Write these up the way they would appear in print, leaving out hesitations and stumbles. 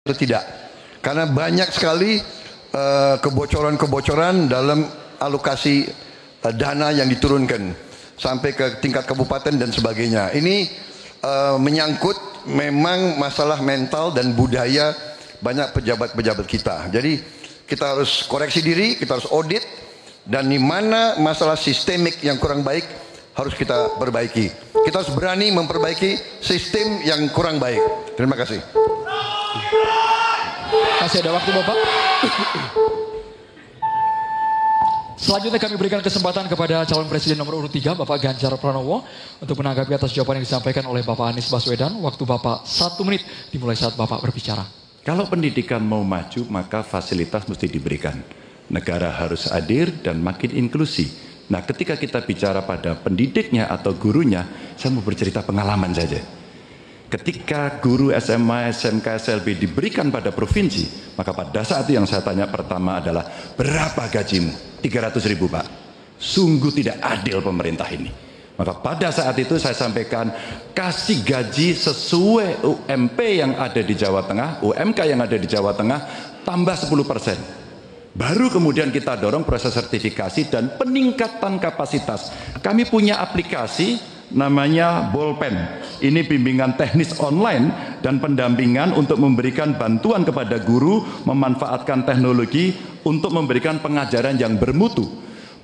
atau tidak. Karena banyak sekali kebocoran-kebocoran dalam alokasi dana yang diturunkan sampai ke tingkat kabupaten dan sebagainya. Ini menyangkut memang masalah mental dan budaya banyak pejabat-pejabat kita. Jadi kita harus koreksi diri, kita harus audit, dan di mana masalah sistemik yang kurang baik harus kita perbaiki. Kita harus berani memperbaiki sistem yang kurang baik. Terima kasih. Masih ada waktu Bapak. Selanjutnya kami berikan kesempatan kepada calon presiden nomor urut 3 Bapak Ganjar Pranowo untuk menanggapi atas jawaban yang disampaikan oleh Bapak Anies Baswedan. Waktu Bapak 1 menit dimulai saat Bapak berbicara. Kalau pendidikan mau maju maka fasilitas mesti diberikan. Negara harus hadir dan makin inklusi. Nah, ketika kita bicara pada pendidiknya atau gurunya, saya mau bercerita pengalaman saja. Ketika guru SMA, SMK, SLB diberikan pada provinsi, maka pada saat itu yang saya tanya pertama adalah, berapa gajimu? 300.000 Pak. Sungguh tidak adil pemerintah ini. Maka pada saat itu saya sampaikan, kasih gaji sesuai UMP yang ada di Jawa Tengah, UMK yang ada di Jawa Tengah, tambah 10%. Baru kemudian kita dorong proses sertifikasi dan peningkatan kapasitas. Kami punya aplikasi namanya Bolpen. Ini bimbingan teknis online dan pendampingan untuk memberikan bantuan kepada guru memanfaatkan teknologi untuk memberikan pengajaran yang bermutu.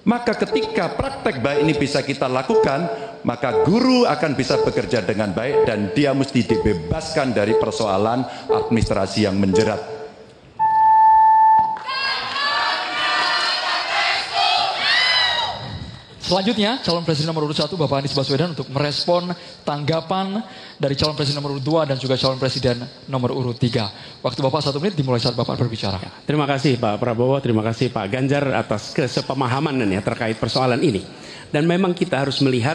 Maka ketika praktek baik ini bisa kita lakukan, maka guru akan bisa bekerja dengan baik dan dia mesti dibebaskan dari persoalan administrasi yang menjerat. Selanjutnya, calon presiden nomor urut 1 Bapak Anies Baswedan untuk merespon tanggapan dari calon presiden nomor urut 2 dan juga calon presiden nomor urut 3. Waktu Bapak 1 menit dimulai saat Bapak berbicara. Terima kasih Pak Prabowo, terima kasih Pak Ganjar atas kesepemahaman ya terkait persoalan ini. Dan memang kita harus melihat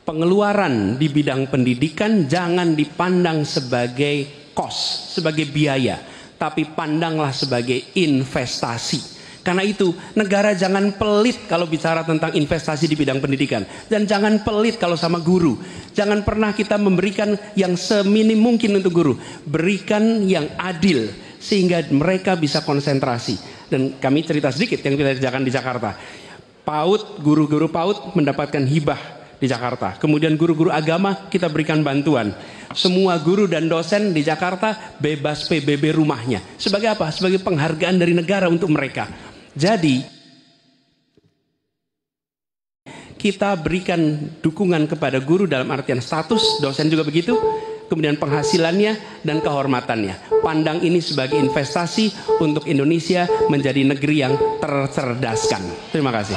pengeluaran di bidang pendidikan jangan dipandang sebagai cost, sebagai biaya, tapi pandanglah sebagai investasi. Karena itu negara jangan pelit kalau bicara tentang investasi di bidang pendidikan. Dan jangan pelit kalau sama guru. Jangan pernah kita memberikan yang seminim mungkin untuk guru. Berikan yang adil sehingga mereka bisa konsentrasi. Dan kami cerita sedikit yang kita kerjakan di Jakarta. PAUD, guru-guru PAUD mendapatkan hibah di Jakarta. Kemudian guru-guru agama kita berikan bantuan. Semua guru dan dosen di Jakarta bebas PBB rumahnya. Sebagai apa? Sebagai penghargaan dari negara untuk mereka. Jadi kita berikan dukungan kepada guru dalam artian status, dosen juga begitu, kemudian penghasilannya dan kehormatannya. Pandang ini sebagai investasi untuk Indonesia menjadi negeri yang tercerdaskan. Terima kasih.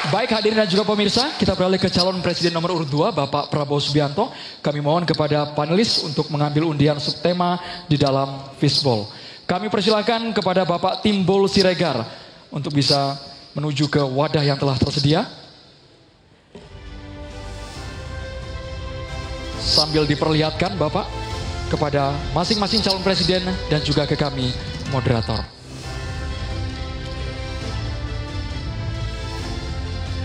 Baik hadirin dan juga pemirsa, kita beralih ke calon presiden nomor urut 2 Bapak Prabowo Subianto. Kami mohon kepada panelis untuk mengambil undian subtema di dalam fishbowl. Kami persilakan kepada Bapak Timbul Siregar untuk bisa menuju ke wadah yang telah tersedia. Sambil diperlihatkan Bapak kepada masing-masing calon presiden dan juga ke kami moderator.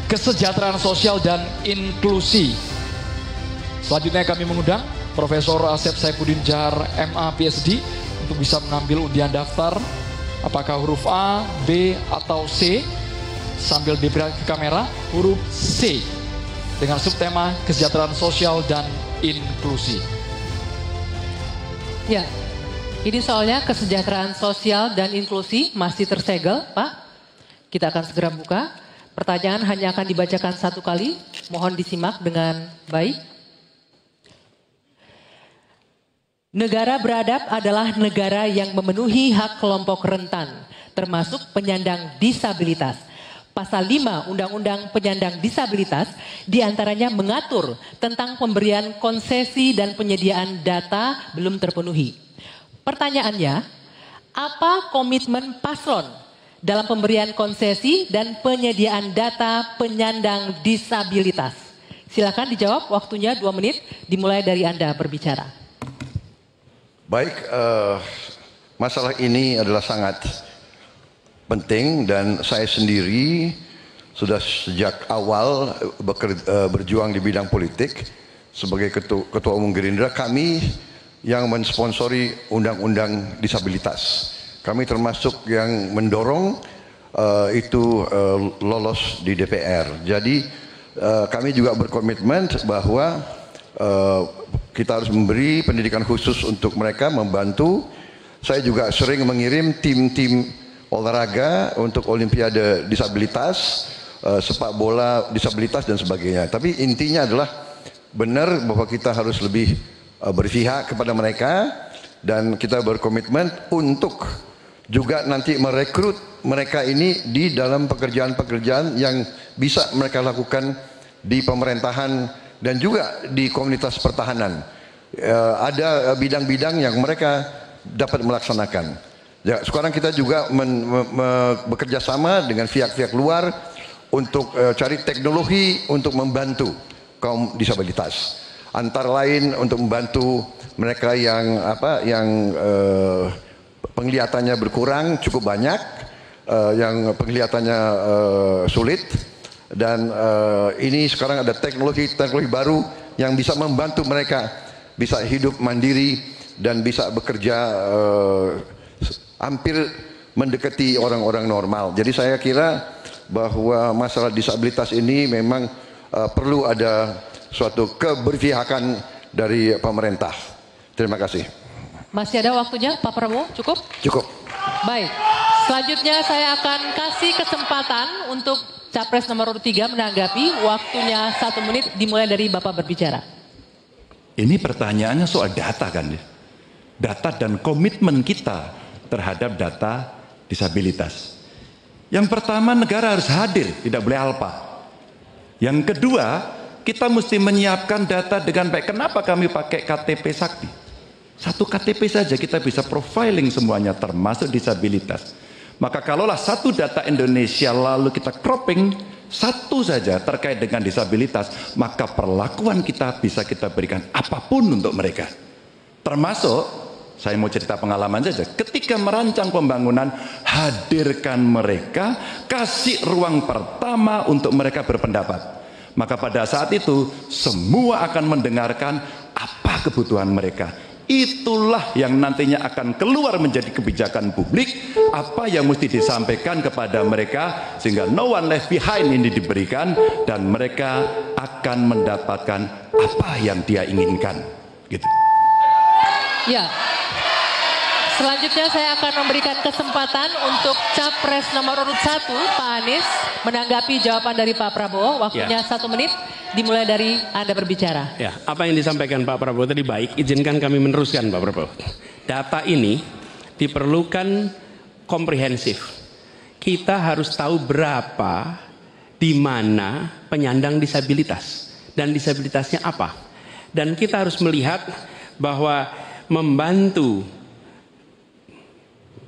Kesejahteraan sosial dan inklusi. Selanjutnya kami mengundang Profesor Asep Saifuddin Jahar MA PhD untuk bisa mengambil undian daftar apakah huruf A, B, atau C. Sambil diperlihatkan ke kamera huruf C dengan subtema kesejahteraan sosial dan inklusi. Ya, ini soalnya kesejahteraan sosial dan inklusi masih tersegel, Pak. Kita akan segera buka. Pertanyaan hanya akan dibacakan 1 kali. Mohon disimak dengan baik. Negara beradab adalah negara yang memenuhi hak kelompok rentan, termasuk penyandang disabilitas. Pasal 5 Undang-Undang Penyandang Disabilitas diantaranya mengatur tentang pemberian konsesi dan penyediaan data belum terpenuhi. Pertanyaannya, apa komitmen paslon dalam pemberian konsesi dan penyediaan data penyandang disabilitas? Silakan dijawab, waktunya 2 menit dimulai dari Anda berbicara. Baik, masalah ini adalah sangat penting dan saya sendiri sudah sejak awal berjuang di bidang politik sebagai ketua umum Gerindra. Kami yang mensponsori undang-undang disabilitas. Kami termasuk yang mendorong itu lolos di DPR. Jadi kami juga berkomitmen bahwa kita harus memberi pendidikan khusus untuk mereka, membantu. Saya juga sering mengirim tim-tim olahraga untuk olimpiade disabilitas, sepak bola disabilitas dan sebagainya. Tapi intinya adalah benar bahwa kita harus lebih berpihak kepada mereka, dan kita berkomitmen untuk juga nanti merekrut mereka ini di dalam pekerjaan-pekerjaan yang bisa mereka lakukan di pemerintahan dan juga di komunitas pertahanan. Ada bidang-bidang yang mereka dapat melaksanakan. Ya, sekarang kita juga bekerja sama dengan pihak-pihak luar untuk cari teknologi untuk membantu kaum disabilitas. Antara lain untuk membantu mereka yang penglihatannya berkurang cukup banyak, yang penglihatannya sulit, dan ini sekarang ada teknologi baru yang bisa membantu mereka bisa hidup mandiri dan bisa bekerja hampir mendekati orang-orang normal. Jadi saya kira bahwa masalah disabilitas ini memang perlu ada suatu keberpihakan dari pemerintah. Terima kasih. Masih ada waktunya Pak Prabowo? Cukup? Cukup. Baik. Selanjutnya saya akan kasih kesempatan untuk Capres nomor 3 menanggapi. Waktunya 1 menit dimulai dari Bapak berbicara. Ini pertanyaannya soal data kan ya? Data dan komitmen kita terhadap data disabilitas. Yang pertama, negara harus hadir, tidak boleh alpa. Yang kedua, kita mesti menyiapkan data dengan baik. Kenapa kami pakai KTP Sakti? Satu KTP saja kita bisa profiling semuanya termasuk disabilitas. Maka kalaulah satu data Indonesia lalu kita cropping satu saja terkait dengan disabilitas, maka perlakuan kita bisa kita berikan apapun untuk mereka. Termasuk, saya mau cerita pengalaman saja, ketika merancang pembangunan, hadirkan mereka, kasih ruang pertama untuk mereka berpendapat. Maka pada saat itu, semua akan mendengarkan apa kebutuhan mereka. Itulah yang nantinya akan keluar menjadi kebijakan publik, apa yang mesti disampaikan kepada mereka, sehingga no one left behind ini diberikan, dan mereka akan mendapatkan apa yang dia inginkan. Gitu. Ya. Selanjutnya saya akan memberikan kesempatan untuk Capres nomor urut 1, Pak Anies, menanggapi jawaban dari Pak Prabowo. Waktunya 1 menit, dimulai dari Anda berbicara. Ya, apa yang disampaikan Pak Prabowo tadi baik, izinkan kami meneruskan Pak Prabowo. Data ini diperlukan komprehensif. Kita harus tahu berapa, di mana penyandang disabilitas, dan disabilitasnya apa. Dan kita harus melihat bahwa membantu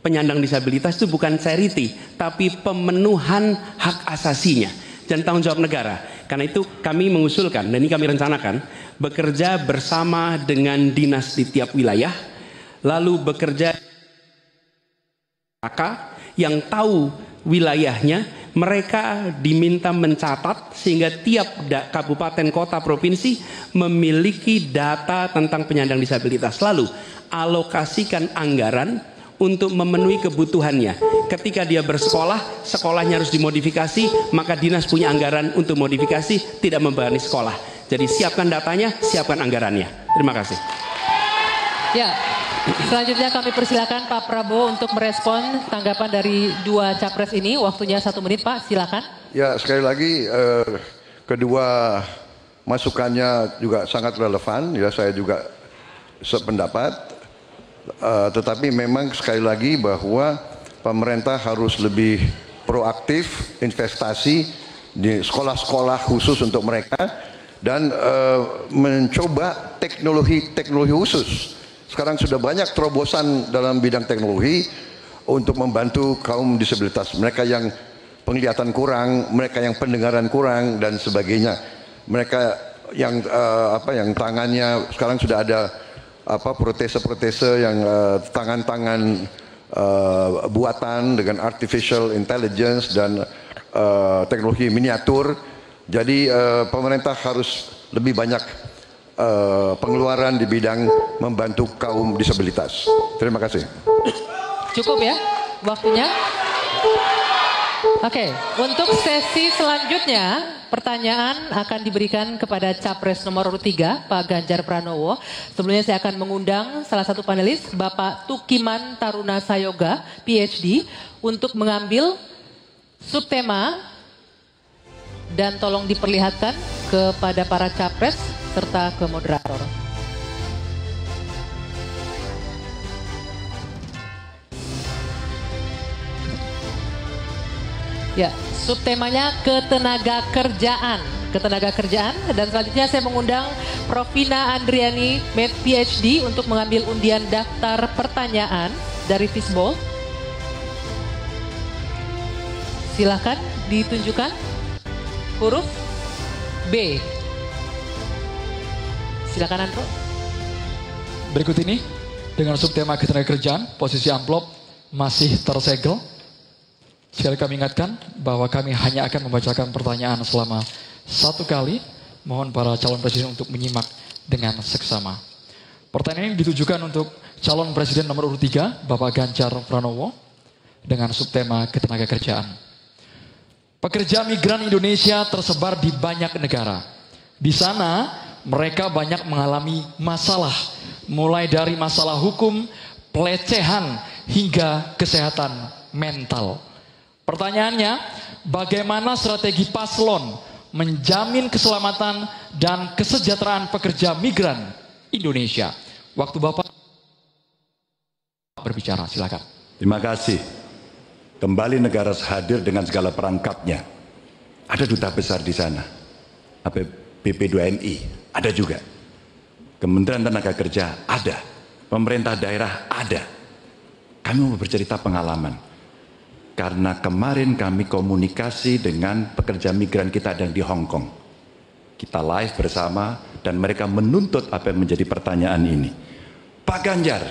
penyandang disabilitas itu bukan charity, tapi pemenuhan hak asasinya dan tanggung jawab negara. Karena itu kami mengusulkan, dan ini kami rencanakan, bekerja bersama dengan dinas di tiap wilayah, lalu bekerja yang tahu wilayahnya, mereka diminta mencatat sehingga tiap kabupaten, kota, provinsi memiliki data tentang penyandang disabilitas. Lalu alokasikan anggaran untuk memenuhi kebutuhannya. Ketika dia bersekolah, sekolahnya harus dimodifikasi, maka dinas punya anggaran untuk modifikasi, tidak membebani sekolah. Jadi siapkan datanya, siapkan anggarannya. Terima kasih. Ya, selanjutnya kami persilakan Pak Prabowo untuk merespon tanggapan dari 2 Capres ini. Waktunya 1 menit Pak, silakan. Ya, sekali lagi kedua masukannya juga sangat relevan. Ya, saya juga sependapat. Tetapi memang sekali lagi bahwa pemerintah harus lebih proaktif investasi di sekolah-sekolah khusus untuk mereka, dan mencoba teknologi khusus. Sekarang sudah banyak terobosan dalam bidang teknologi untuk membantu kaum disabilitas, mereka yang penglihatan kurang, mereka yang pendengaran kurang dan sebagainya, mereka yang yang tangannya sekarang sudah ada protese-protese yang tangan-tangan buatan dengan artificial intelligence dan teknologi miniatur. Jadi pemerintah harus lebih banyak pengeluaran di bidang membantu kaum disabilitas. Terima kasih. Cukup ya waktunya? Oke, untuk sesi selanjutnya pertanyaan akan diberikan kepada Capres nomor urut 3, Pak Ganjar Pranowo. Sebelumnya saya akan mengundang salah satu panelis, Bapak Tukiman Taruna Sayoga, PhD, untuk mengambil subtema dan tolong diperlihatkan kepada para capres serta ke moderator. Ya, subtemanya ketenaga kerjaan. Dan selanjutnya saya mengundang Prof. Vina Andriani, Med PhD, untuk mengambil undian daftar pertanyaan dari Fishbowl. Silakan ditunjukkan huruf B. Silakan Andro. Berikut ini dengan subtema ketenagakerjaan, posisi amplop masih tersegel. Sekali kami ingatkan bahwa kami hanya akan membacakan pertanyaan selama 1 kali. Mohon para calon presiden untuk menyimak dengan seksama. Pertanyaan ini ditujukan untuk calon presiden nomor urut 3, Bapak Ganjar Pranowo, dengan subtema ketenagakerjaan. Pekerja migran Indonesia tersebar di banyak negara. Di sana mereka banyak mengalami masalah, mulai dari masalah hukum, pelecehan, hingga kesehatan mental. Pertanyaannya, bagaimana strategi paslon menjamin keselamatan dan kesejahteraan pekerja migran Indonesia? Waktu Bapak berbicara, silakan. Terima kasih. Kembali negara hadir dengan segala perangkatnya. Ada duta besar di sana. BP2MI ada juga. Kementerian Tenaga Kerja ada. Pemerintah daerah ada. Kami mau bercerita pengalaman. Karena kemarin kami komunikasi dengan pekerja migran kita yang di Hong Kong. Kita live bersama dan mereka menuntut apa yang menjadi pertanyaan ini. Pak Ganjar,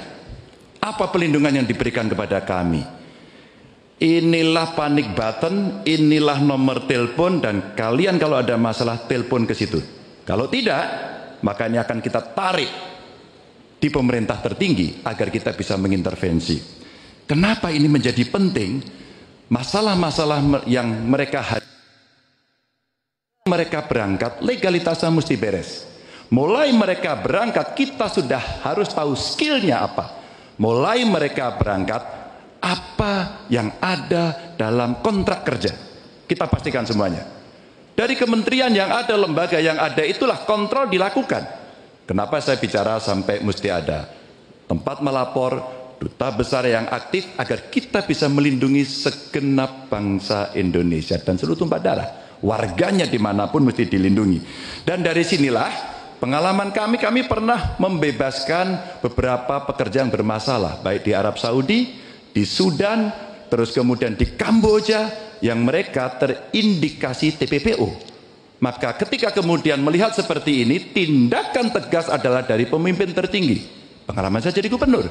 apa pelindungan yang diberikan kepada kami? Inilah panic button, inilah nomor telepon, dan kalian kalau ada masalah telepon ke situ. Kalau tidak, maka ini akan kita tarik di pemerintah tertinggi agar kita bisa mengintervensi. Kenapa ini menjadi penting? Masalah-masalah yang mereka berangkat, legalitasnya mesti beres. Mulai mereka berangkat, kita sudah harus tahu skillnya apa. Mulai mereka berangkat, apa yang ada dalam kontrak kerja. Kita pastikan semuanya. Dari kementerian yang ada, lembaga yang ada, itulah kontrol dilakukan. Kenapa saya bicara sampai mesti ada tempat melapor, duta besar yang aktif, agar kita bisa melindungi segenap bangsa Indonesia dan seluruh tumpah darah. Warganya dimanapun mesti dilindungi. Dan dari sinilah pengalaman kami pernah membebaskan beberapa pekerja yang bermasalah, baik di Arab Saudi, di Sudan, terus kemudian di Kamboja, yang mereka terindikasi TPPO. Maka ketika kemudian melihat seperti ini, tindakan tegas adalah dari pemimpin tertinggi. Pengalaman saya jadi gubernur.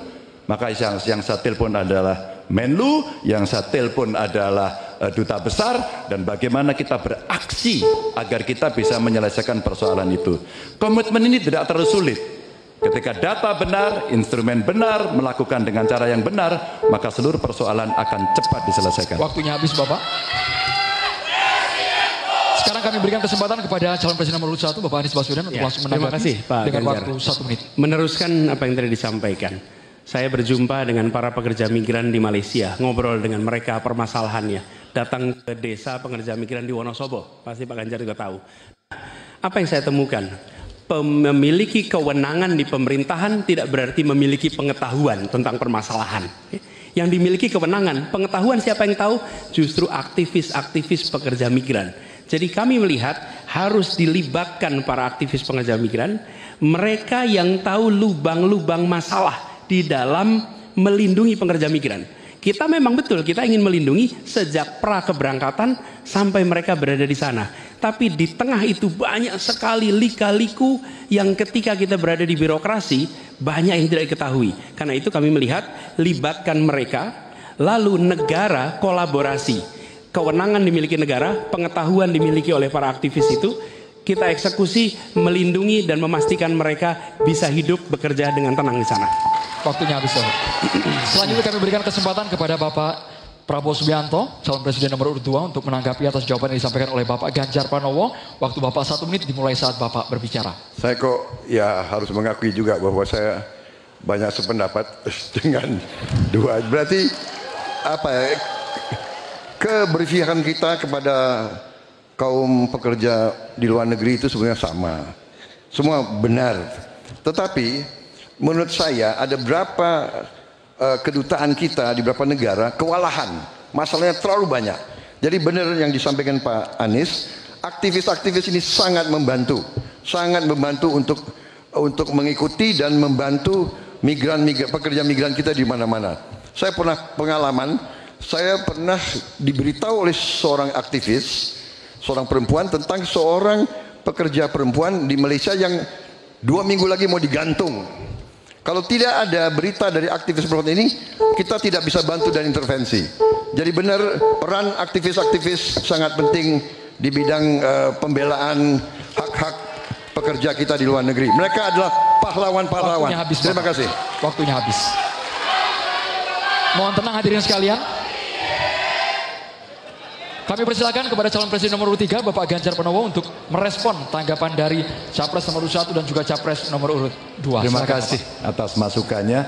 Maka yang saya telepon adalah Menlu, yang saya telepon adalah duta besar, dan bagaimana kita beraksi agar kita bisa menyelesaikan persoalan itu. Komitmen ini tidak terlalu sulit. Ketika data benar, instrumen benar, melakukan dengan cara yang benar, maka seluruh persoalan akan cepat diselesaikan. Waktunya habis, Bapak. Sekarang kami berikan kesempatan kepada calon presiden nomor 1, Bapak Anies Baswedan, untuk langsung menanggapi. Terima kasih, Pak dengan Ganjar. waktu 1 menit. Meneruskan apa yang tadi disampaikan. Saya berjumpa dengan para pekerja migran di Malaysia, ngobrol dengan mereka permasalahannya. Datang ke desa pekerja migran di Wonosobo, pasti Pak Ganjar juga tahu. Apa yang saya temukan? Memiliki kewenangan di pemerintahan tidak berarti memiliki pengetahuan tentang permasalahan. Yang dimiliki kewenangan, pengetahuan siapa yang tahu? Justru aktivis-aktivis pekerja migran. Jadi kami melihat harus dilibatkan para aktivis pekerja migran, mereka yang tahu lubang-lubang masalah di dalam melindungi pekerja migran. Kita memang betul, kita ingin melindungi sejak pra keberangkatan sampai mereka berada di sana. Tapi di tengah itu banyak sekali lika-liku yang ketika kita berada di birokrasi, banyak yang tidak diketahui. Karena itu kami melihat, libatkan mereka, lalu negara kolaborasi. Kewenangan dimiliki negara, pengetahuan dimiliki oleh para aktivis itu, kita eksekusi, melindungi dan memastikan mereka bisa hidup bekerja dengan tenang di sana. Waktunya habis. Selanjutnya kami berikan kesempatan kepada Bapak Prabowo Subianto, calon presiden nomor urut 2, untuk menanggapi atas jawaban yang disampaikan oleh Bapak Ganjar Pranowo. Waktu Bapak 1 menit dimulai saat Bapak berbicara. Saya kok ya harus mengakui juga bahwa saya banyak sependapat dengan dua. Berarti apa ya, keberpihakan kita kepada kaum pekerja di luar negeri itu sebenarnya sama. Semua benar. Tetapi menurut saya ada berapa kedutaan kita di beberapa negara kewalahan, masalahnya terlalu banyak. Jadi benar yang disampaikan Pak Anies, aktivis-aktivis ini sangat membantu untuk mengikuti dan membantu pekerja migran kita di mana-mana. Saya pernah pengalaman, saya pernah diberitahu oleh seorang aktivis, seorang perempuan, tentang seorang pekerja perempuan di Malaysia yang 2 minggu lagi mau digantung. Kalau tidak ada berita dari aktivis perempuan ini, kita tidak bisa bantu dan intervensi. Jadi benar, peran aktivis-aktivis sangat penting di bidang pembelaan hak-hak pekerja kita di luar negeri. Mereka adalah pahlawan-pahlawan. Terima kasih. Waktunya habis. Mohon tenang hadirin sekalian. Kami persilakan kepada calon presiden nomor urut 3, Bapak Ganjar Pranowo, untuk merespon tanggapan dari Capres nomor urut 1 dan juga Capres nomor urut 2. Terima kasih atas masukannya.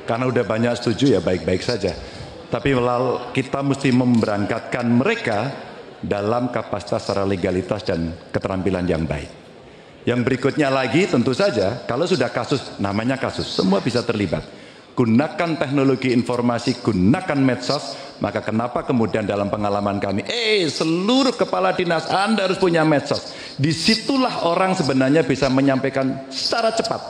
Karena udah banyak setuju ya baik-baik saja. Tapi kita mesti memberangkatkan mereka dalam kapasitas secara legalitas dan keterampilan yang baik. Yang berikutnya lagi tentu saja, kalau sudah kasus, namanya kasus, semua bisa terlibat. Gunakan teknologi informasi, gunakan medsos, maka kenapa kemudian dalam pengalaman kami, seluruh kepala dinas Anda harus punya medsos. Disitulah orang sebenarnya bisa menyampaikan secara cepat.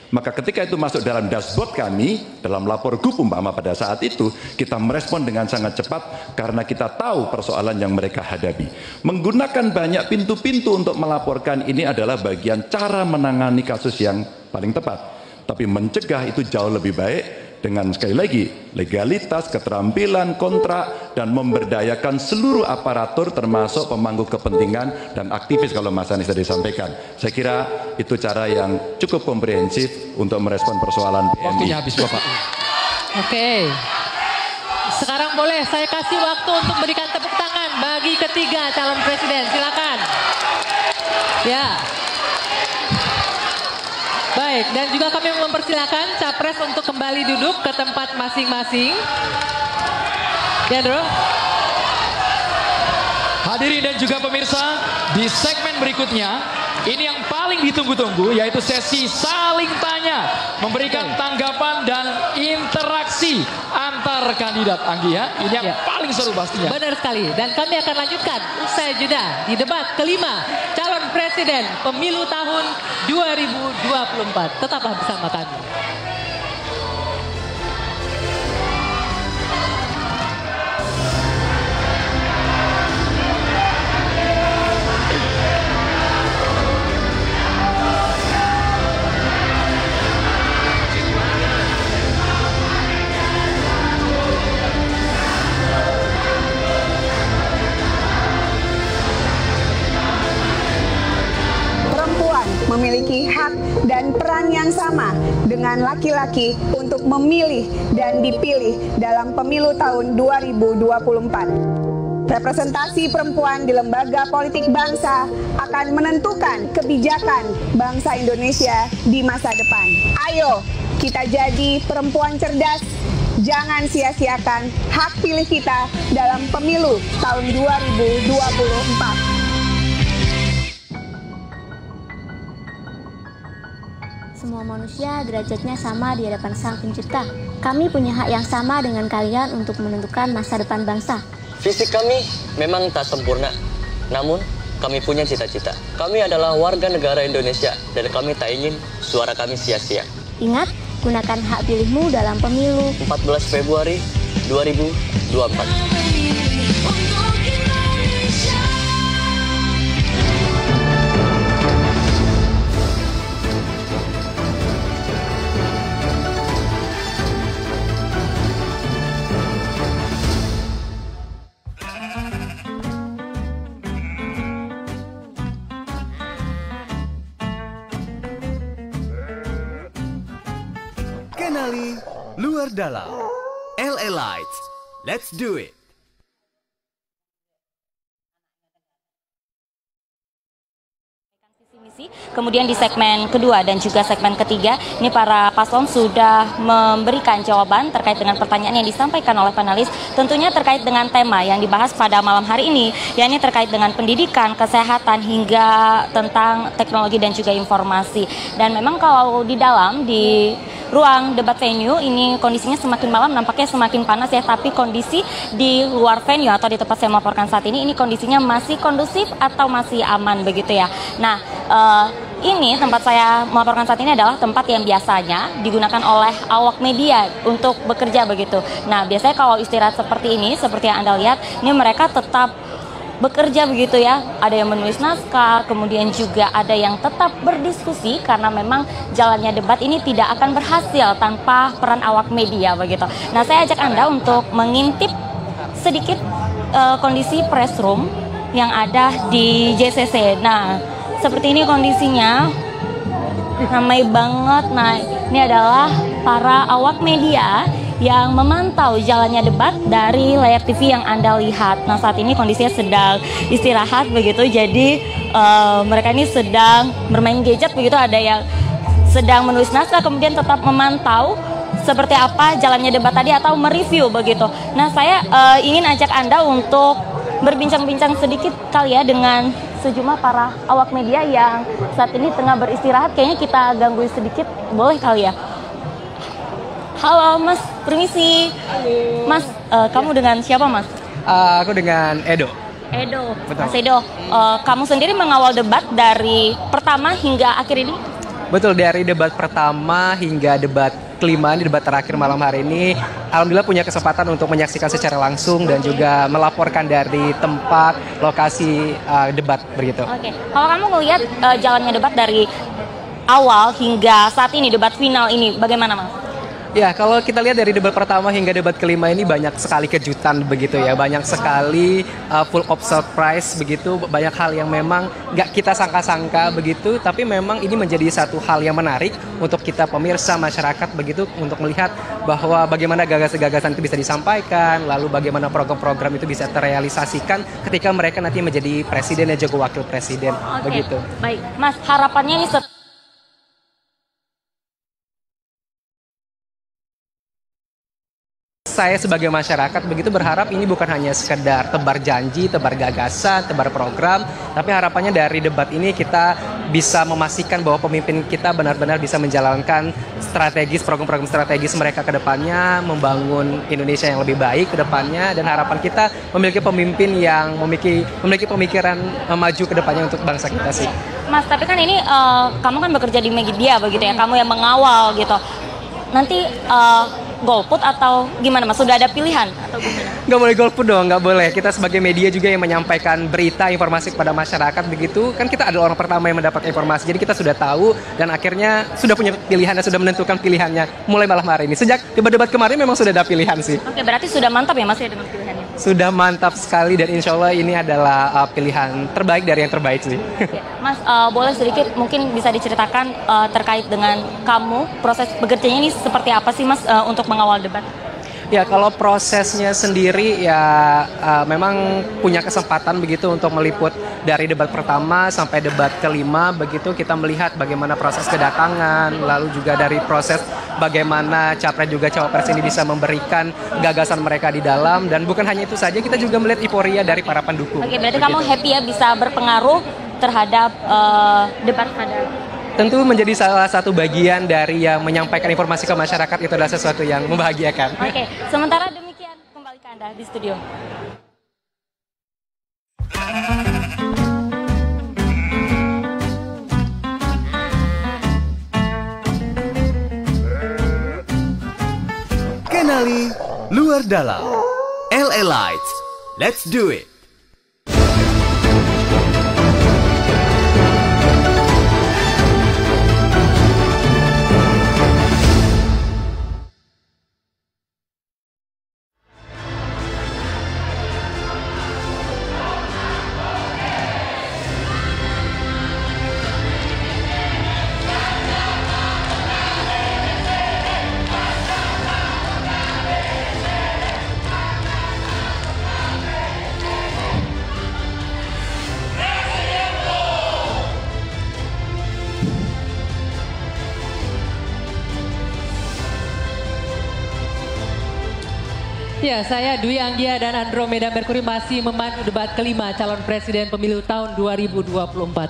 Maka ketika itu masuk dalam dashboard kami, dalam lapor GUP umpama pada saat itu, kita merespon dengan sangat cepat karena kita tahu persoalan yang mereka hadapi. Menggunakan banyak pintu-pintu untuk melaporkan ini adalah bagian cara menangani kasus yang paling tepat. Tapi mencegah itu jauh lebih baik dengan sekali lagi legalitas, keterampilan, kontrak, dan memberdayakan seluruh aparatur termasuk pemangku kepentingan dan aktivis kalau Mas Anies tadi sampaikan. Saya kira itu cara yang cukup komprehensif untuk merespon persoalan PMI. Waktunya habis Bapak. Oke. Sekarang boleh saya kasih waktu untuk berikan tepuk tangan bagi ketiga calon presiden. Silakan. Ya. Baik, dan juga kami mempersilakan Capres untuk kembali duduk ke tempat masing-masing. Ya, Bro. Hadirin dan juga pemirsa, di segmen berikutnya, ini yang paling ditunggu-tunggu, yaitu sesi saling tanya, memberikan tanggapan dan interaksi antar kandidat. Anggi ya, ini yang paling seru pastinya. Benar sekali, dan kami akan lanjutkan usai jeda di debat kelima calon presiden pemilu tahun 2024. Tetaplah bersama kami. Memiliki hak dan peran yang sama dengan laki-laki untuk memilih dan dipilih dalam pemilu tahun 2024. Representasi perempuan di lembaga politik bangsa akan menentukan kebijakan bangsa Indonesia di masa depan. Ayo, kita jadi perempuan cerdas. Jangan sia-siakan hak pilih kita dalam pemilu tahun 2024. Semua manusia derajatnya sama di hadapan Sang Pencipta. Kami punya hak yang sama dengan kalian untuk menentukan masa depan bangsa. Fisik kami memang tak sempurna, namun kami punya cita-cita. Kami adalah warga negara Indonesia dan kami tak ingin suara kami sia-sia. Ingat, gunakan hak pilihmu dalam pemilu 14 Februari 2024. Luar Dalam. LA Lights. Let's do it. Kemudian di segmen kedua dan juga segmen ketiga, ini para paslon sudah memberikan jawaban terkait dengan pertanyaan yang disampaikan oleh panelis, tentunya terkait dengan tema yang dibahas pada malam hari ini, yakni terkait dengan pendidikan, kesehatan, hingga tentang teknologi dan juga informasi. Dan memang kalau di dalam, di ruang debat venue ini kondisinya semakin malam nampaknya semakin panas ya, tapi kondisi di luar venue atau di tempat saya melaporkan saat ini kondisinya masih kondusif atau masih aman begitu ya. Nah, ini tempat saya melaporkan saat ini adalah tempat yang biasanya digunakan oleh awak media untuk bekerja begitu. Nah, biasanya kalau istirahat seperti ini, seperti yang Anda lihat, ini mereka tetap bekerja begitu ya, ada yang menulis naskah, kemudian juga ada yang tetap berdiskusi karena memang jalannya debat ini tidak akan berhasil tanpa peran awak media begitu. Nah, saya ajak Anda untuk mengintip sedikit kondisi press room yang ada di JCC. Nah, seperti ini kondisinya, ramai banget. Nah, ini adalah para awak media yang memantau jalannya debat dari layar TV yang Anda lihat. Nah, saat ini kondisinya sedang istirahat begitu, jadi mereka ini sedang bermain gadget begitu, ada yang sedang menulis naskah, kemudian tetap memantau seperti apa jalannya debat tadi atau mereview begitu. Nah, saya ingin ajak Anda untuk berbincang-bincang sedikit kali ya dengan sejumlah para awak media yang saat ini tengah beristirahat. Kayaknya kita ganggu sedikit, boleh kali ya? Halo Mas, permisi. Halo. Mas, kamu dengan siapa Mas? Aku dengan Edo. Edo, betul. Mas Edo, kamu sendiri mengawal debat dari pertama hingga akhir ini? Betul, dari debat pertama hingga debat kelima, ini debat terakhir malam hari ini. Alhamdulillah punya kesempatan untuk menyaksikan secara langsung dan juga melaporkan dari tempat lokasi debat begitu. Oke, kalau kamu ngelihat jalannya debat dari awal hingga saat ini, debat final ini, bagaimana Mas? Ya, kalau kita lihat dari debat pertama hingga debat kelima ini banyak sekali kejutan begitu ya, banyak sekali full of surprise begitu, banyak hal yang memang nggak kita sangka-sangka begitu, tapi memang ini menjadi satu hal yang menarik untuk kita pemirsa masyarakat begitu, untuk melihat bahwa bagaimana gagasan-gagasan itu bisa disampaikan, lalu bagaimana program-program itu bisa terrealisasikan ketika mereka nanti menjadi presiden dan juga wakil presiden. Oke, begitu. Baik, Mas, harapannya ini saya sebagai masyarakat begitu berharap ini bukan hanya sekedar tebar janji, tebar gagasan, tebar program, tapi harapannya dari debat ini kita bisa memastikan bahwa pemimpin kita benar-benar bisa menjalankan strategis, program-program strategis mereka ke depannya, membangun Indonesia yang lebih baik ke depannya, dan harapan kita memiliki pemimpin yang memiliki pemikiran maju ke depannya untuk bangsa kita sih. Mas, tapi kan ini kamu kan bekerja di media begitu ya, kamu yang mengawal gitu. Nanti golput atau gimana Mas? Sudah ada pilihan atau gimana? Nggak boleh golput dong, nggak boleh. Kita sebagai media juga yang menyampaikan berita, informasi kepada masyarakat begitu. Kan kita adalah orang pertama yang mendapat informasi, jadi kita sudah tahu dan akhirnya sudah punya pilihan dan sudah menentukan pilihannya mulai malam hari ini. Sejak debat-debat kemarin memang sudah ada pilihan sih. Oke, berarti sudah mantap ya Mas ya dengan pilihannya? Sudah mantap sekali dan insya Allah ini adalah pilihan terbaik dari yang terbaik sih. Oke. Mas, boleh sedikit mungkin bisa diceritakan terkait dengan kamu, proses bekerjanya ini seperti apa sih Mas untuk mengawal debat? Ya, kalau prosesnya sendiri ya memang punya kesempatan begitu untuk meliput dari debat pertama sampai debat kelima begitu, kita melihat bagaimana proses kedatangan, lalu juga dari proses bagaimana capres juga cawapres ini bisa memberikan gagasan mereka di dalam, dan bukan hanya itu saja, kita juga melihat euforia dari para pendukung. Oke, berarti begitu. kamu happy ya bisa berpengaruh terhadap debat pada. Tentu menjadi salah satu bagian dari yang menyampaikan informasi ke masyarakat, itu adalah sesuatu yang membahagiakan. Oke, sementara demikian kembali ke Anda di studio. Kenali Luar Dalam. LA Lights. Let's do it. Ya, saya Dwi Anggia dan Andromeda Mercury masih memandu debat kelima calon presiden pemilu tahun 2024.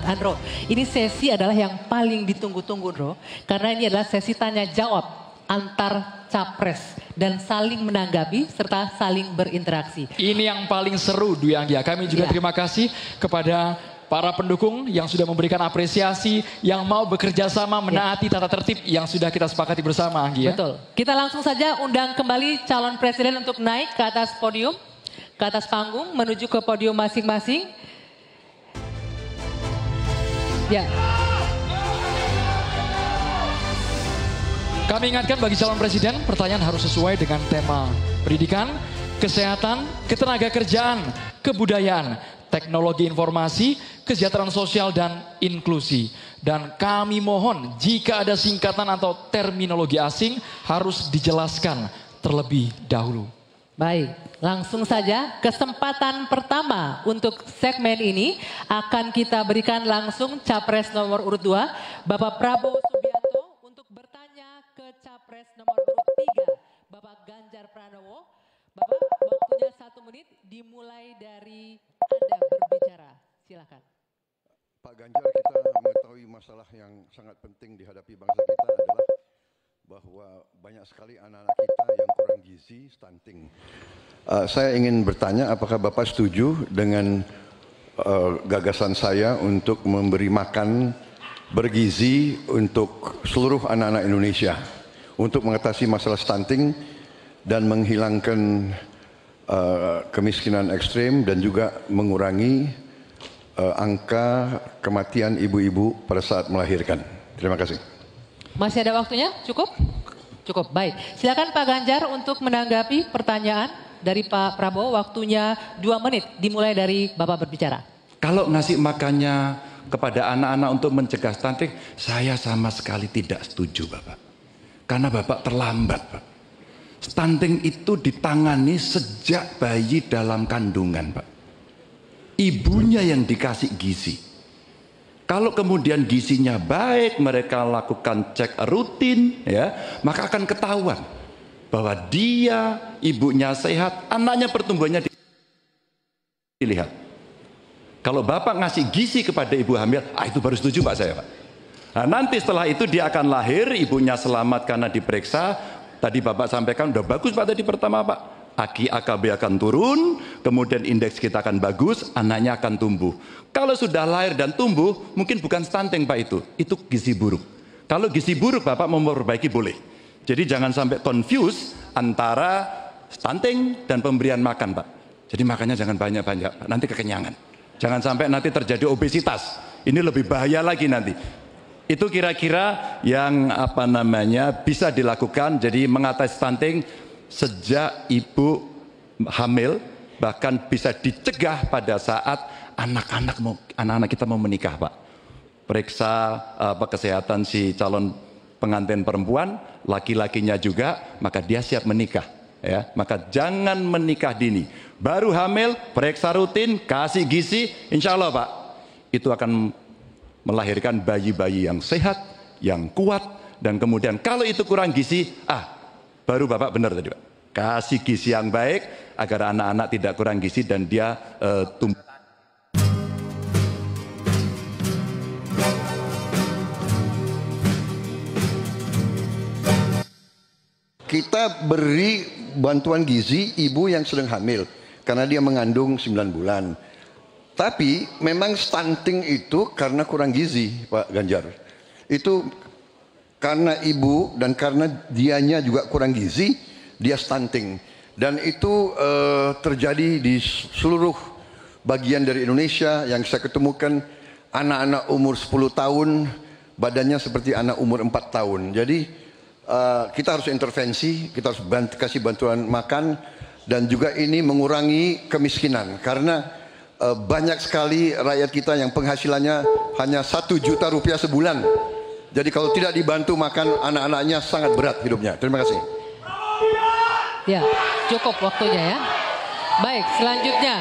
Andro, ini sesi adalah yang paling ditunggu-tunggu, Andro. Karena ini adalah sesi tanya jawab antar capres dan saling menanggapi serta saling berinteraksi. Ini yang paling seru, Dwi Anggia. Kami juga terima kasih kepada para pendukung yang sudah memberikan apresiasi, yang mau bekerja sama menaati tata tertib yang sudah kita sepakati bersama, Anggi. Betul. Kita langsung saja undang kembali calon presiden untuk naik ke atas podium, ke atas panggung, menuju ke podium masing-masing. Ya. Kami ingatkan bagi calon presiden, pertanyaan harus sesuai dengan tema pendidikan, kesehatan, ketenagakerjaan, kebudayaan, teknologi informasi, kesejahteraan sosial, dan inklusi. Dan kami mohon jika ada singkatan atau terminologi asing harus dijelaskan terlebih dahulu. Baik, langsung saja kesempatan pertama untuk segmen ini akan kita berikan langsung capres nomor urut 2, Bapak Prabowo Subianto, untuk bertanya ke capres nomor urut 3, Bapak Ganjar Pranowo. Bapak, waktunya 1 menit dimulai dari Anda berbicara. Silakan. Pak Ganjar, kita mengetahui masalah yang sangat penting dihadapi bangsa kita adalah bahwa banyak sekali anak-anak kita yang kurang gizi, stunting. Saya ingin bertanya, apakah Bapak setuju dengan gagasan saya untuk memberi makan bergizi untuk seluruh anak-anak Indonesia untuk mengatasi masalah stunting dan menghilangkan kemiskinan ekstrim dan juga mengurangi angka kematian ibu-ibu pada saat melahirkan. Terima kasih. Masih ada waktunya? Cukup? Cukup, baik. Silakan Pak Ganjar untuk menanggapi pertanyaan dari Pak Prabowo. Waktunya 2 menit, dimulai dari Bapak berbicara. Kalau ngasih makannya kepada anak-anak untuk mencegah stunting, saya sama sekali tidak setuju, Bapak. Karena Bapak terlambat, Pak. Stunting itu ditangani sejak bayi dalam kandungan, Pak. Ibunya yang dikasih gizi. Kalau kemudian gizinya baik, mereka lakukan cek rutin, ya, maka akan ketahuan bahwa dia, ibunya sehat, anaknya pertumbuhannya dilihat. Kalau Bapak ngasih gizi kepada ibu hamil, itu baru setuju Pak saya, Pak. Nah, nanti setelah itu dia akan lahir, ibunya selamat karena diperiksa. Tadi Bapak sampaikan udah bagus Pak tadi pertama Pak. AKB akan turun, kemudian indeks kita akan bagus, anaknya akan tumbuh. Kalau sudah lahir dan tumbuh, mungkin bukan stunting Pak itu gizi buruk. Kalau gizi buruk Bapak mau memperbaiki boleh. Jadi jangan sampai confuse antara stunting dan pemberian makan Pak. Jadi makannya jangan banyak-banyak, nanti kekenyangan. Jangan sampai nanti terjadi obesitas. Ini lebih bahaya lagi nanti. Itu kira-kira yang bisa dilakukan. Jadi mengatasi stunting sejak ibu hamil, bahkan bisa dicegah pada saat anak-anak kita mau menikah, Pak. Periksa kesehatan si calon pengantin perempuan, laki-lakinya juga, maka dia siap menikah, ya. Maka jangan menikah dini. Baru hamil, periksa rutin, kasih gizi, insya Allah Pak, itu akan melahirkan bayi-bayi yang sehat, yang kuat, dan kemudian kalau itu kurang gizi, baru Bapak benar tadi Pak. Kasih gizi yang baik agar anak-anak tidak kurang gizi dan dia tumbuh. Kita beri bantuan gizi ibu yang sedang hamil karena dia mengandung 9 bulan. Tapi memang stunting itu karena kurang gizi, Pak Ganjar. Itu karena ibu dan karena dianya juga kurang gizi, dia stunting. Dan itu terjadi di seluruh bagian dari Indonesia. Yang saya ketemukan anak-anak umur 10 tahun badannya seperti anak umur 4 tahun. Jadi kita harus intervensi, kita harus kasih bantuan makan, dan juga ini mengurangi kemiskinan karena banyak sekali rakyat kita yang penghasilannya hanya 1 juta rupiah sebulan. Jadi kalau tidak dibantu makan anak-anaknya sangat berat hidupnya. Terima kasih. Ya, cukup waktunya ya. Baik, selanjutnya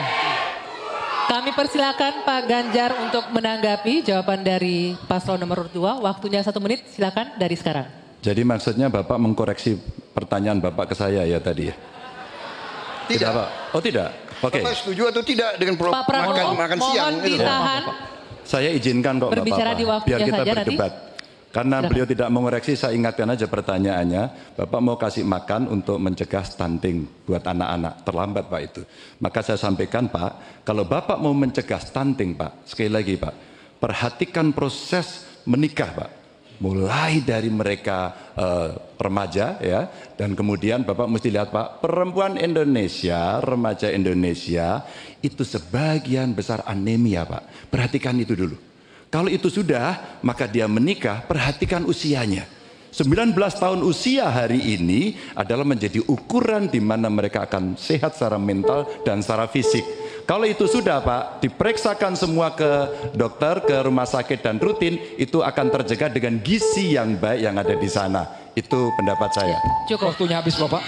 kami persilakan Pak Ganjar untuk menanggapi jawaban dari paslon nomor 2. Waktunya 1 menit, silakan dari sekarang. Jadi maksudnya Bapak mengkoreksi pertanyaan Bapak ke saya ya tadi ya? Tidak. Pak. Oh tidak. Oke. Bapak setuju atau tidak dengan Pak Prabowo, makan siang? mohon ditahan. Saya izinkan kok Berbicara Bapak, di waktunya biar kita saja berdebat. Karena beliau tidak mengoreksi, saya ingatkan aja pertanyaannya. Bapak mau kasih makan untuk mencegah stunting buat anak-anak. Terlambat Pak itu. Maka saya sampaikan Pak, kalau Bapak mau mencegah stunting Pak, sekali lagi Pak, perhatikan proses menikah Pak. Mulai dari mereka remaja ya, dan kemudian Bapak mesti lihat Pak, perempuan Indonesia, remaja Indonesia itu sebagian besar anemia Pak. Perhatikan itu dulu. Kalau itu sudah, maka dia menikah, perhatikan usianya. 19 tahun usia hari ini adalah menjadi ukuran di mana mereka akan sehat secara mental dan secara fisik. Kalau itu sudah Pak, diperiksakan semua ke dokter, ke rumah sakit dan rutin, itu akan terjaga dengan gizi yang baik yang ada di sana. Itu pendapat saya. Cukup. Waktunya habis Bapak.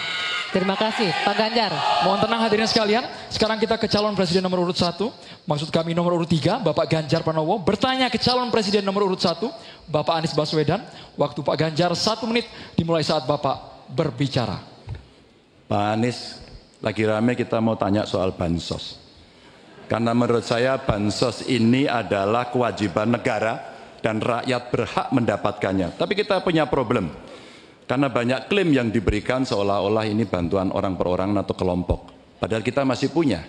Terima kasih. Pak Ganjar. Mohon tenang hadirin sekalian. Sekarang kita ke calon presiden nomor urut 1. Maksud kami nomor urut 3, Bapak Ganjar Pranowo. Bertanya ke calon presiden nomor urut 1, Bapak Anies Baswedan. Waktu Pak Ganjar 1 menit dimulai saat Bapak berbicara. Pak Anies, lagi rame kita mau tanya soal bansos. Karena menurut saya bansos ini adalah kewajiban negara dan rakyat berhak mendapatkannya. Tapi kita punya problem. Karena banyak klaim yang diberikan seolah-olah ini bantuan orang per orang atau kelompok. Padahal kita masih punya.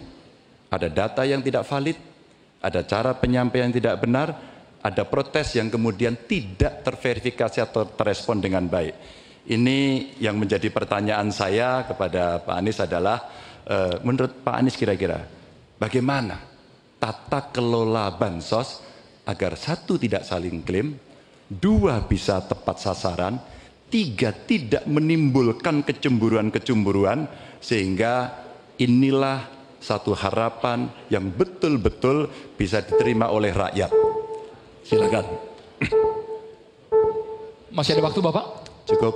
Ada data yang tidak valid, ada cara penyampaian yang tidak benar, ada protes yang kemudian tidak terverifikasi atau terrespon dengan baik. Ini yang menjadi pertanyaan saya kepada Pak Anies adalah, menurut Pak Anies kira-kira, bagaimana tata kelola bansos agar 1 tidak saling klaim, 2 bisa tepat sasaran, 3 tidak menimbulkan kecemburuan-kecemburuan, sehingga inilah satu harapan yang betul-betul bisa diterima oleh rakyat. Silakan. Masih ada waktu Bapak? Cukup.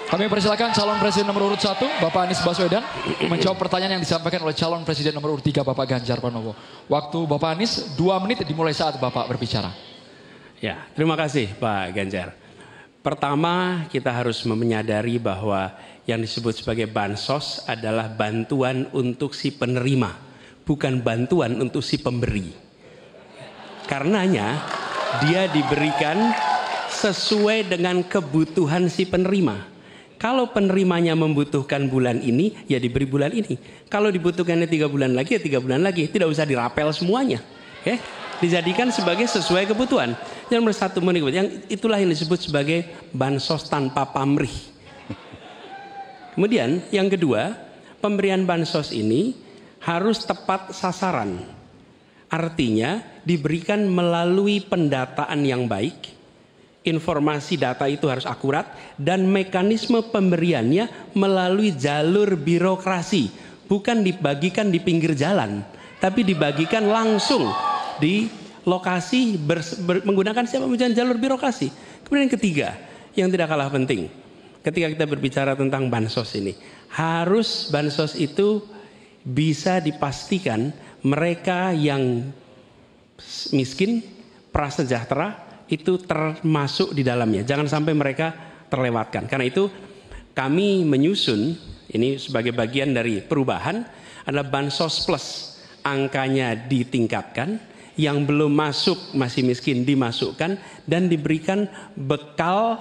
Kami persilakan calon presiden nomor urut 1, Bapak Anies Baswedan, menjawab pertanyaan yang disampaikan oleh calon presiden nomor urut 3, Bapak Ganjar Pranowo. Waktu Bapak Anies 2 menit dimulai saat Bapak berbicara. Ya, terima kasih Pak Ganjar. Pertama, kita harus menyadari bahwa yang disebut sebagai bansos adalah bantuan untuk si penerima, bukan bantuan untuk si pemberi. Karenanya, dia diberikan sesuai dengan kebutuhan si penerima. Kalau penerimanya membutuhkan bulan ini, ya diberi bulan ini. Kalau dibutuhkannya 3 bulan lagi, ya 3 bulan lagi. Tidak usah dirapel semuanya. Oke? Dijadikan sebagai sesuai kebutuhan. Yang nomor 1 menikmati, yang itulah yang disebut sebagai bansos tanpa pamrih. Kemudian yang kedua, pemberian bansos ini harus tepat sasaran. Artinya diberikan melalui pendataan yang baik, informasi data itu harus akurat, dan mekanisme pemberiannya melalui jalur birokrasi, bukan dibagikan di pinggir jalan, tapi dibagikan langsung di lokasi menggunakan jalur birokrasi. Kemudian yang ketiga, yang tidak kalah penting, ketika kita berbicara tentang bansos ini, harus bansos itu bisa dipastikan mereka yang miskin, prasejahtera itu termasuk di dalamnya. Jangan sampai mereka terlewatkan. Karena itu kami menyusun ini sebagai bagian dari perubahan adalah bansos plus, angkanya ditingkatkan. Yang belum masuk masih miskin dimasukkan dan diberikan bekal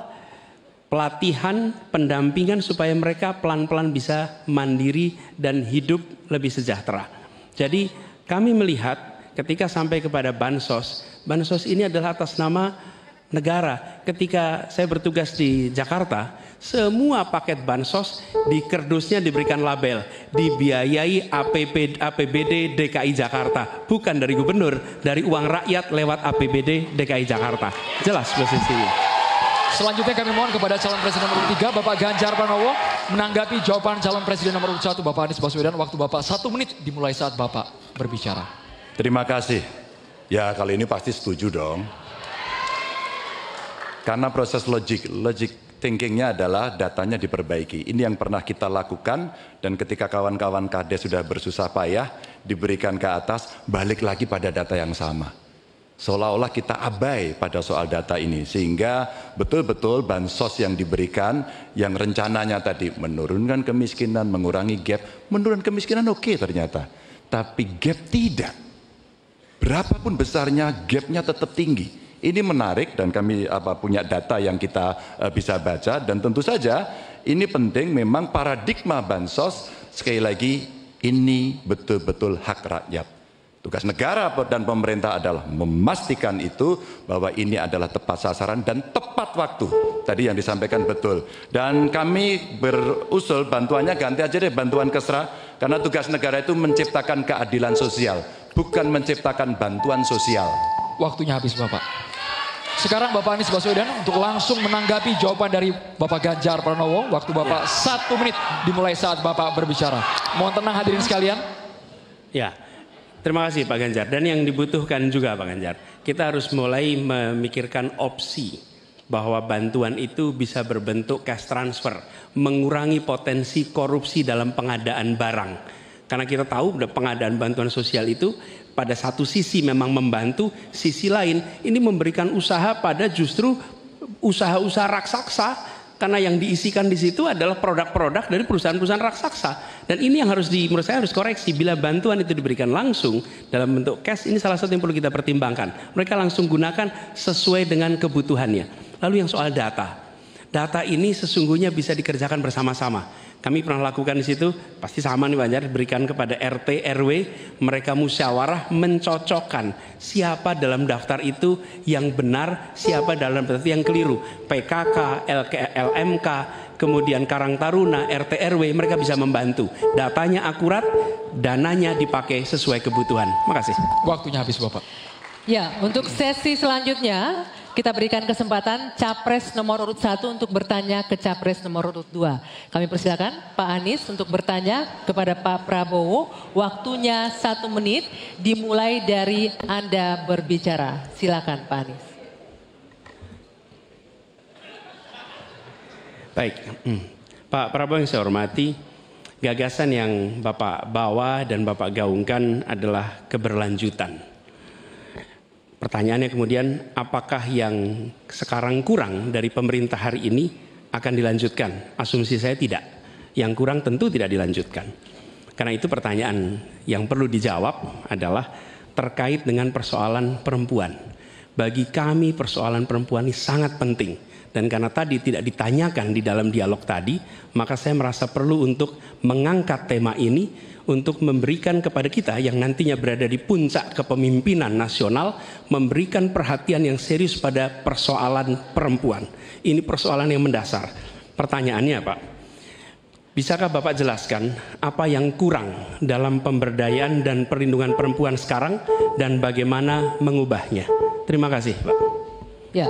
pelatihan, pendampingan supaya mereka pelan-pelan bisa mandiri dan hidup lebih sejahtera. Jadi kami melihat ketika sampai kepada bansos, bansos ini adalah atas nama negara. Ketika saya bertugas di Jakarta, semua paket bansos di kerdusnya diberikan label dibiayai APBD DKI Jakarta, bukan dari gubernur, dari uang rakyat lewat APBD DKI Jakarta. Jelas posisinya. Selanjutnya kami mohon kepada calon presiden nomor 3, Bapak Ganjar Pranowo, menanggapi jawaban calon presiden nomor 1, Bapak Anies Baswedan. Waktu Bapak 1 menit dimulai saat Bapak berbicara. Terima kasih. Ya kali ini pasti setuju dong. Karena proses logic thinkingnya adalah datanya diperbaiki. Ini yang pernah kita lakukan, dan ketika kawan-kawan KD sudah bersusah payah diberikan ke atas, balik lagi pada data yang sama. Seolah-olah kita abai pada soal data ini, sehingga betul-betul bansos yang diberikan yang rencananya tadi menurunkan kemiskinan, mengurangi gap, menurunkan kemiskinan oke ternyata, tapi gap tidak. Berapapun besarnya gapnya tetap tinggi. Ini menarik dan kami punya data yang kita bisa baca, dan tentu saja ini penting. Memang paradigma bansos sekali lagi ini betul-betul hak rakyat. Tugas negara dan pemerintah adalah memastikan itu, bahwa ini adalah tepat sasaran dan tepat waktu. Tadi yang disampaikan betul. Dan kami berusul bantuannya ganti aja deh, bantuan kesra. Karena tugas negara itu menciptakan keadilan sosial, bukan menciptakan bantuan sosial. Waktunya habis Bapak. Sekarang Bapak Anies Baswedan untuk langsung menanggapi jawaban dari Bapak Ganjar Pranowo. Waktu Bapak 1 menit dimulai saat Bapak berbicara. Mohon tenang hadirin sekalian. Ya. Terima kasih Pak Ganjar. Dan yang dibutuhkan juga Pak Ganjar, kita harus mulai memikirkan opsi bahwa bantuan itu bisa berbentuk cash transfer, mengurangi potensi korupsi dalam pengadaan barang. Karena kita tahu pengadaan bantuan sosial itu pada satu sisi memang membantu, sisi lain ini memberikan usaha pada justru usaha-usaha raksasa. Karena yang diisikan di situ adalah produk-produk dari perusahaan-perusahaan raksasa. Dan ini yang menurut saya harus koreksi. Bila bantuan itu diberikan langsung dalam bentuk cash, ini salah satu yang perlu kita pertimbangkan. Mereka langsung gunakan sesuai dengan kebutuhannya. Lalu yang soal data. Data ini sesungguhnya bisa dikerjakan bersama-sama. Kami pernah lakukan di situ, pasti sama nih Pak Ganjar, berikan kepada RT, RW, mereka musyawarah mencocokkan siapa dalam daftar itu yang benar, siapa dalam daftar itu yang keliru. PKK, LMK, kemudian Karang Taruna, RT, RW, mereka bisa membantu. Datanya akurat, dananya dipakai sesuai kebutuhan. Makasih. Waktunya habis Bapak. Ya, untuk sesi selanjutnya kita berikan kesempatan Capres nomor urut 1 untuk bertanya ke Capres nomor urut 2. Kami persilakan Pak Anies untuk bertanya kepada Pak Prabowo. Waktunya 1 menit dimulai dari Anda berbicara. Silakan Pak Anies. Baik, Pak Prabowo yang saya hormati, gagasan yang Bapak bawa dan Bapak gaungkan adalah keberlanjutan. Pertanyaannya kemudian, apakah yang sekarang kurang dari pemerintah hari ini akan dilanjutkan? Asumsi saya tidak. Yang kurang tentu tidak dilanjutkan. Karena itu pertanyaan yang perlu dijawab adalah terkait dengan persoalan perempuan. Bagi kami persoalan perempuan ini sangat penting. Dan karena tadi tidak ditanyakan di dalam dialog tadi, maka saya merasa perlu untuk mengangkat tema ini untuk memberikan kepada kita yang nantinya berada di puncak kepemimpinan nasional, memberikan perhatian yang serius pada persoalan perempuan. Ini persoalan yang mendasar. Pertanyaannya Pak, bisakah Bapak jelaskan apa yang kurang dalam pemberdayaan dan perlindungan perempuan sekarang dan bagaimana mengubahnya? Terima kasih Pak. Ya,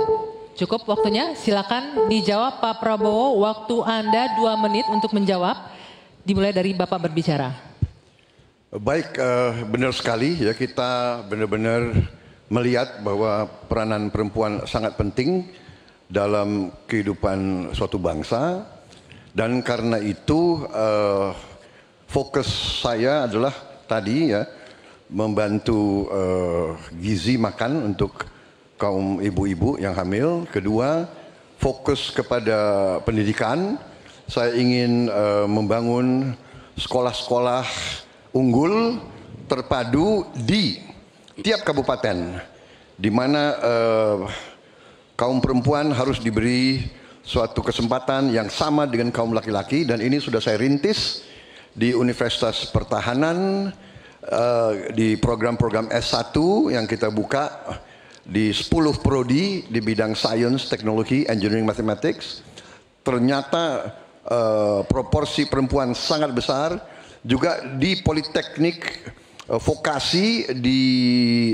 cukup waktunya. Silakan dijawab Pak Prabowo. Waktu Anda 2 menit untuk menjawab. Dimulai dari Bapak berbicara. Baik, benar sekali ya, kita benar-benar melihat bahwa peranan perempuan sangat penting dalam kehidupan suatu bangsa, dan karena itu fokus saya adalah tadi ya, membantu gizi makan untuk kaum ibu-ibu yang hamil. Kedua, fokus kepada pendidikan. Saya ingin membangun sekolah-sekolah unggul terpadu di tiap kabupaten, di mana kaum perempuan harus diberi suatu kesempatan yang sama dengan kaum laki-laki, dan ini sudah saya rintis di Universitas Pertahanan, di program-program S1 yang kita buka di 10 prodi di bidang Science, Teknologi, Engineering, Mathematics. Ternyata proporsi perempuan sangat besar. Juga di Politeknik Vokasi di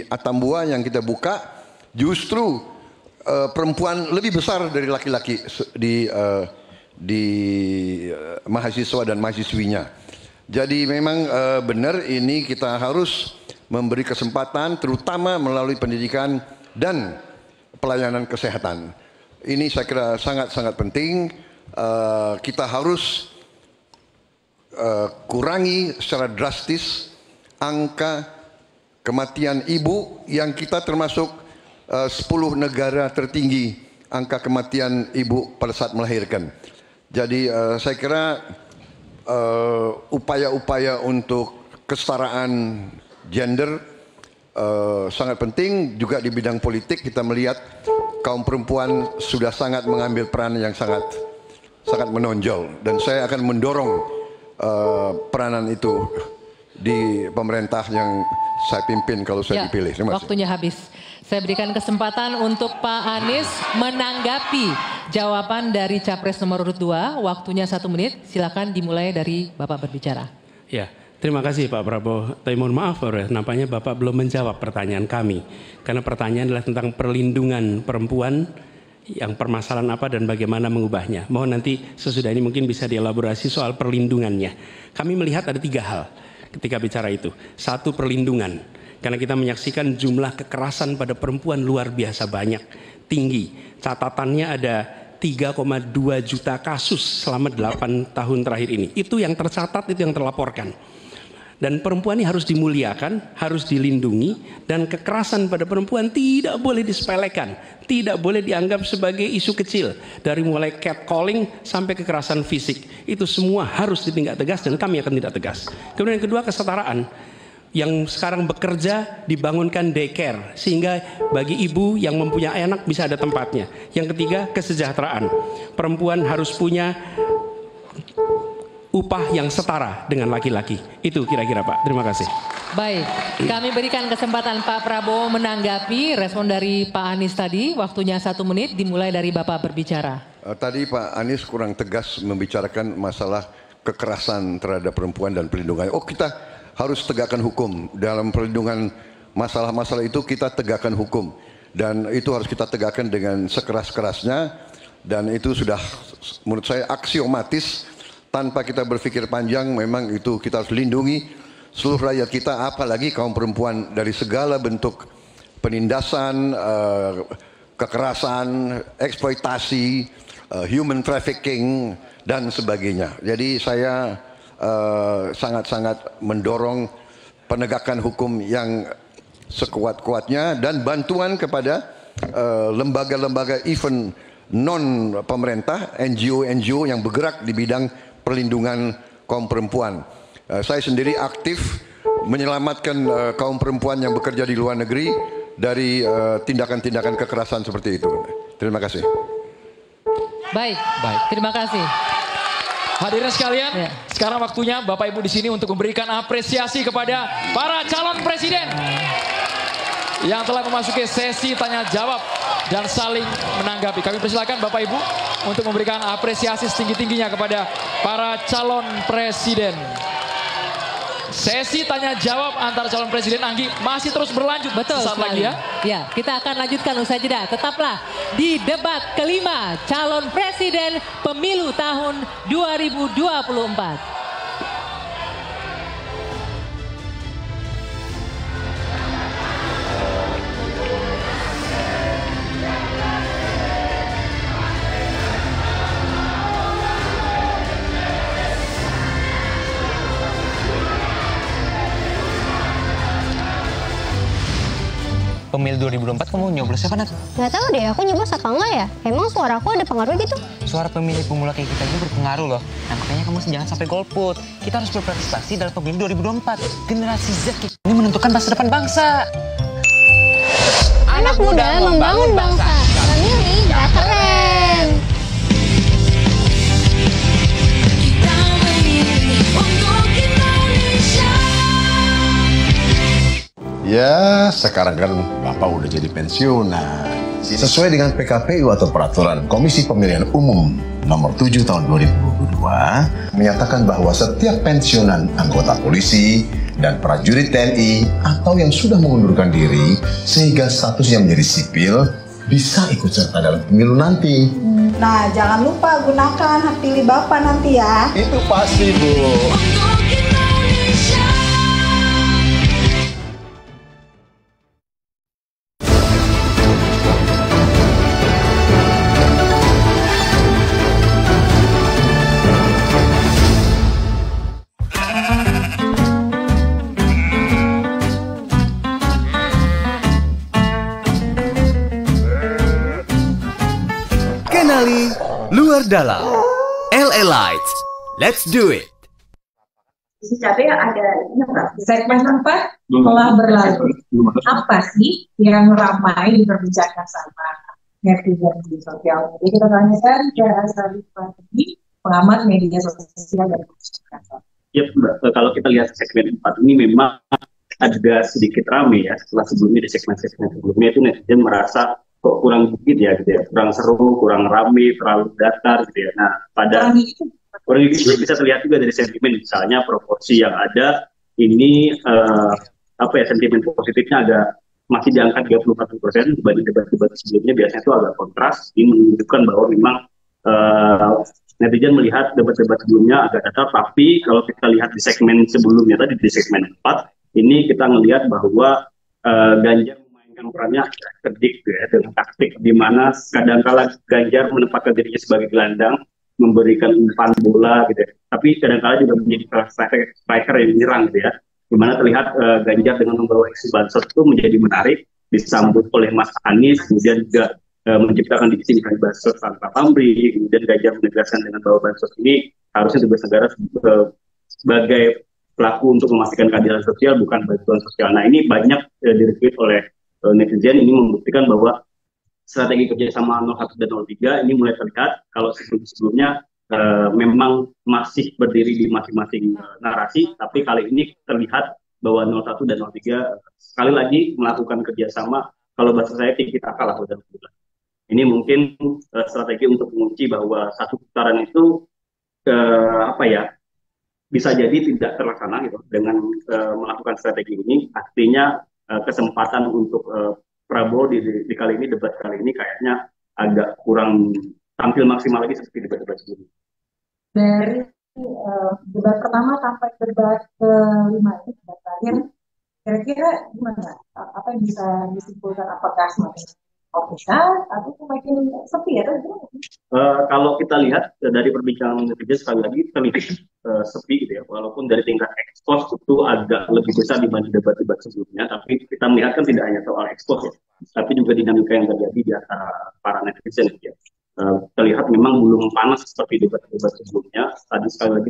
Atambua yang kita buka, justru perempuan lebih besar dari laki-laki di mahasiswa dan mahasiswinya. Jadi memang benar ini kita harus memberi kesempatan, terutama melalui pendidikan dan pelayanan kesehatan. Ini saya kira sangat-sangat penting. Kita harus kurangi secara drastis angka kematian ibu yang kita termasuk 10 negara tertinggi angka kematian ibu pada saat melahirkan. Jadi saya kira upaya-upaya untuk kesetaraan gender sangat penting. Juga di bidang politik kita melihat kaum perempuan sudah sangat mengambil peran yang sangat menonjol, dan saya akan mendorong peranan itu di pemerintah yang saya pimpin kalau saya dipilih. Terima kasih. Waktunya habis. Saya berikan kesempatan untuk Pak Anies menanggapi jawaban dari Capres nomor urut 2. Waktunya 1 menit. Silakan dimulai dari Bapak berbicara. Ya, terima kasih Pak Prabowo. Tapi mohon maaf, nampaknya Bapak belum menjawab pertanyaan kami. Karena pertanyaan adalah tentang perlindungan perempuan, yang permasalahan apa dan bagaimana mengubahnya. Mohon nanti sesudah ini mungkin bisa dielaborasi soal perlindungannya. Kami melihat ada 3 hal ketika bicara itu. 1, perlindungan. Karena kita menyaksikan jumlah kekerasan pada perempuan luar biasa banyak, tinggi. Catatannya ada 3,2 juta kasus selama 8 tahun terakhir ini. Itu yang tercatat, itu yang terlaporkan. Dan perempuan ini harus dimuliakan, harus dilindungi, dan kekerasan pada perempuan tidak boleh disepelekan, tidak boleh dianggap sebagai isu kecil. Dari mulai catcalling sampai kekerasan fisik, itu semua harus ditindak tegas, dan kami akan tindak tegas. Kemudian yang kedua, kesetaraan. Yang sekarang bekerja dibangunkan daycare, sehingga bagi ibu yang mempunyai anak bisa ada tempatnya. Yang ketiga, kesejahteraan. Perempuan harus punya upah yang setara dengan laki-laki. Itu kira-kira Pak. Terima kasih. Baik, kami berikan kesempatan Pak Prabowo menanggapi respon dari Pak Anies tadi. Waktunya 1 menit, dimulai dari Bapak berbicara. Tadi Pak Anies kurang tegas membicarakan masalah kekerasan terhadap perempuan dan perlindungan. Oh, kita harus tegakkan hukum. Dalam perlindungan masalah-masalah itu kita tegakkan hukum. Dan itu harus kita tegakkan dengan sekeras-kerasnya. Dan itu sudah menurut saya aksiomatis. Tanpa kita berpikir panjang, memang itu kita harus lindungi seluruh rakyat kita, apalagi kaum perempuan dari segala bentuk penindasan, kekerasan, eksploitasi, human trafficking, dan sebagainya. Jadi saya sangat-sangat mendorong penegakan hukum yang sekuat-kuatnya dan bantuan kepada lembaga-lembaga event non pemerintah, NGO yang bergerak di bidang perlindungan kaum perempuan. Saya sendiri aktif menyelamatkan kaum perempuan yang bekerja di luar negeri dari tindakan-tindakan kekerasan seperti itu. Terima kasih. Baik. Terima kasih. Hadirin sekalian, sekarang waktunya Bapak Ibu di sini untuk memberikan apresiasi kepada para calon presiden yang telah memasuki sesi tanya jawab dan saling menanggapi. Kami persilakan Bapak Ibu untuk memberikan apresiasi setinggi-tingginya kepada para calon presiden. Sesi tanya jawab antara calon presiden Anggi masih terus berlanjut. Betul sekali. Lagi ya. Ya, kita akan lanjutkan usai jeda. Tetaplah di debat kelima calon presiden pemilu tahun 2024. Pemilu 2024 kamu nyoblos siapa, Nat? Nggak tahu deh, aku nyoblos apa enggak ya? Emang suaraku ada pengaruh gitu? Suara pemilih pemula kayak kita itu berpengaruh loh. Nah makanya kamu jangan sampai golput. Kita harus berprestasi dalam pemilu 2024. Generasi Z ini menentukan masa depan bangsa. Anak muda membangun bangsa. Memilih gak keren. Kita memilih untuk Indonesia. Ya, sekarang kan Bapak udah jadi pensiunan. Sesuai dengan PKPU atau Peraturan Komisi Pemilihan Umum Nomor 7 Tahun 2022 menyatakan bahwa setiap pensiunan anggota polisi dan prajurit TNI atau yang sudah mengundurkan diri sehingga statusnya menjadi sipil bisa ikut serta dalam pemilu nanti. Nah, jangan lupa gunakan hak pilih Bapak nanti ya. Itu pasti, Bu. Luar Dalam. LLites. Let's do it. Tapi ada segmen 4 telah berlalu. Apa sih yang ramai diperbincangkan sama netizen di sosial media? Kita tanyakan ke Asari Pratidi, pengamat media sosial dan komunikasi. Ya, kalau kita lihat segmen 4 ini memang agak sedikit ramai ya. Setelah sebelumnya di segmen-segmen sebelumnya itu netizen merasa kok kurang dikit ya gitu ya, kurang seru, kurang ramai, terlalu datar gitu ya. Nah, pada kurang itu bisa terlihat juga dari sentimen, misalnya proporsi yang ada ini sentimen positifnya agak masih di angka 34% dibanding debat-debat sebelumnya. Biasanya itu agak kontras. Ini menunjukkan bahwa memang netizen melihat debat-debat sebelumnya agak datar, tapi kalau kita lihat di segmen sebelumnya tadi di segmen 4 ini kita melihat bahwa Ganjar memainkan perannya cerdik ya, dengan taktik di mana kadang-kala Ganjar menempatkan dirinya sebagai gelandang, memberikan umpan bola gitu ya. Tapi kadang-kala juga menjadi striker yang menyerang gitu ya. Di mana terlihat Ganjar dengan membawa isu bansos itu menjadi menarik, disambut oleh Mas Anies, kemudian juga menciptakan divisi bansos tanpa pamrih, kemudian Ganjar menegaskan dengan bahwa bansos ini harusnya tugas negara sebagai pelaku untuk memastikan keadilan sosial, bukan bantuan sosial. Nah, ini banyak di-retweet oleh netizen. Ini membuktikan bahwa strategi kerjasama 01 dan 03 ini mulai terlihat. Kalau sebelumnya memang masih berdiri di masing-masing narasi, tapi kali ini terlihat bahwa 01 dan 03 sekali lagi melakukan kerjasama. Kalau bahasa saya kita kalah dalam bulan. Ini mungkin strategi untuk mengunci bahwa satu putaran itu bisa jadi tidak terlaksana gitu dengan melakukan strategi ini. Artinya kesempatan untuk Prabowo di kali ini, debat kali ini kayaknya agak kurang tampil maksimal lagi seperti debat-debat sebelumnya. Dari debat pertama sampai debat kelima ini, debat terakhir, kira-kira gimana? Apa yang bisa disimpulkan? Apakah semakin ofisial atau semakin sepi ya? Kalau kita lihat dari perbincangan netizen sekali lagi terlihat sepi gitu ya, walaupun dari tingkat ekspos itu agak lebih besar dibanding debat-debat sebelumnya, tapi kita melihat kan tidak hanya soal ekspos ya, tapi juga dinamika yang terjadi di antara para netizen gitu ya. Terlihat memang belum panas seperti debat-debat sebelumnya. Tadi sekali lagi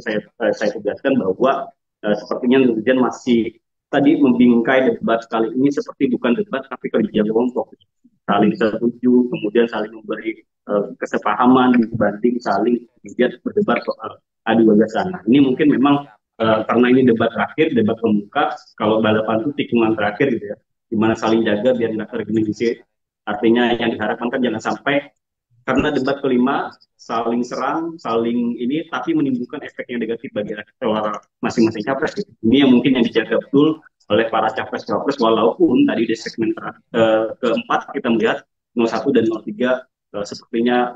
saya tegaskan bahwa sepertinya netizen masih tadi membingkai debat kali ini seperti bukan debat tapi kerja kelompok, saling setuju, kemudian saling memberi kesepahaman dibanding saling kemudian berdebat soal adu gagasan. Nah, ini mungkin memang karena ini debat terakhir, debat pembuka, kalau balapan itu tikungan terakhir gitu ya, dimana saling jaga biar nggak tergelincir. Artinya yang diharapkan kan jangan sampai karena debat kelima saling serang, saling ini, tapi menimbulkan efek yang negatif bagi suara masing-masing capres. Ini yang mungkin yang dijaga betul oleh para capres-capres, walaupun tadi di segmen keempat kita melihat 01 dan 03 sepertinya,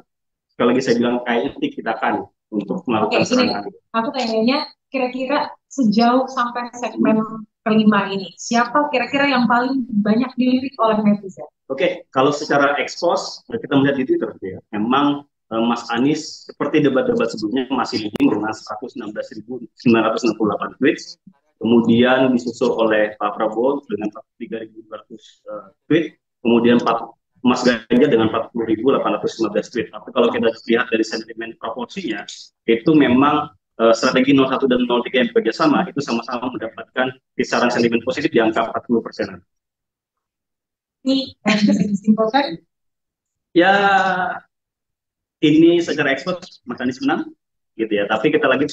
sekali lagi saya bilang kayaknya kita akan untuk melakukan serangan. Aku tanyanya kira-kira sejauh sampai segmen kelima ini, siapa kira-kira yang paling banyak dilirik oleh netizen? Oke, kalau secara ekspos kita melihat di Twitter ya, memang Mas Anies seperti debat-debat sebelumnya masih leading dengan 116.968 tweets. Kemudian disusul oleh Pak Prabowo dengan 43.200 tweet. Kemudian Mas Ganjar dengan 40.815 tweet. Tapi kalau kita lihat dari sentimen proporsinya, itu memang strategi 01 dan 03 yang bekerjasama itu sama-sama mendapatkan kisaran sentimen positif di angka 40%. Ini yang bisa disimpulkan? Ya, ini secara ekspos Mas Anies menang, gitu ya. Tapi kita lagi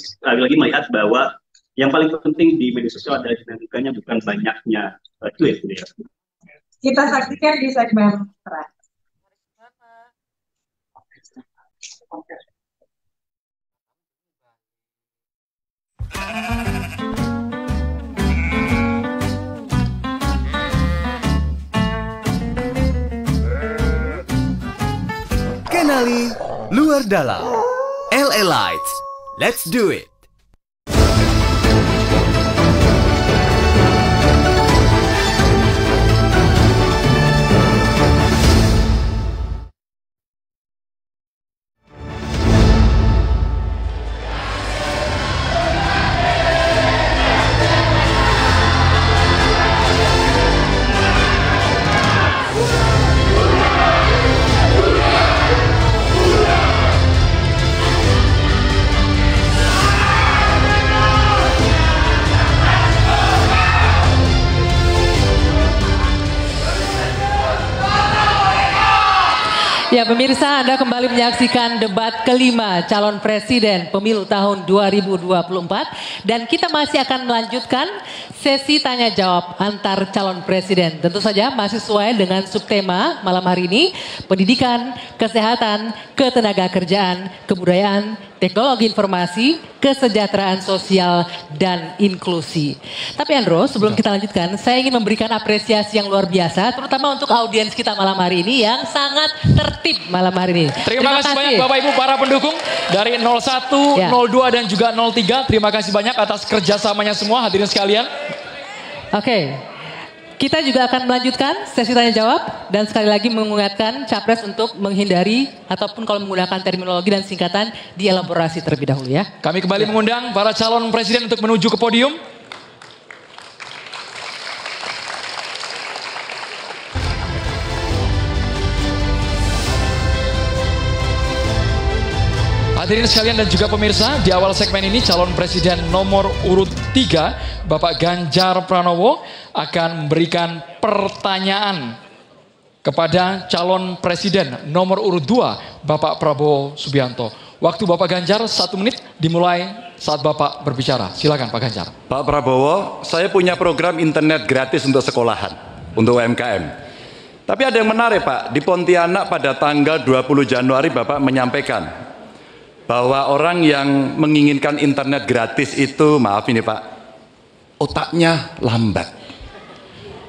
melihat bahwa yang paling penting di media sosial adalah dinamikanya, bukan banyaknya tweet, gitu ya. Kita saksikan di segmen terakhir. Kenali Luar Dalam. LLites. Let's do it. Ya pemirsa, Anda kembali menyaksikan debat kelima calon presiden pemilu tahun 2024. Dan kita masih akan melanjutkan sesi tanya jawab antar calon presiden. Tentu saja masih sesuai dengan subtema malam hari ini, pendidikan, kesehatan, ketenagakerjaan, kebudayaan, teknologi informasi, kesejahteraan sosial, dan inklusi. Tapi Andro, sebelum kita lanjutkan, saya ingin memberikan apresiasi yang luar biasa, terutama untuk audiens kita malam hari ini yang sangat tertib malam hari ini. Terima kasih banyak Bapak Ibu para pendukung dari 01, 02, dan juga 03. Terima kasih banyak atas kerjasamanya semua hadirin sekalian. Oke. Kita juga akan melanjutkan sesi tanya jawab dan sekali lagi mengingatkan capres untuk menghindari ataupun kalau menggunakan terminologi dan singkatan dielaborasi terlebih dahulu ya. Kami kembali mengundang para calon presiden untuk menuju ke podium. Hadirin sekalian dan juga pemirsa, di awal segmen ini calon presiden nomor urut 3 Bapak Ganjar Pranowo akan memberikan pertanyaan kepada calon presiden nomor urut 2 Bapak Prabowo Subianto. Waktu Bapak Ganjar 1 menit dimulai saat Bapak berbicara. Silakan Pak Ganjar. Pak Prabowo, saya punya program internet gratis untuk sekolahan, untuk UMKM. Tapi ada yang menarik Pak, di Pontianak pada tanggal 20 Januari Bapak menyampaikan bahwa orang yang menginginkan internet gratis itu, maaf ini Pak, otaknya lambat.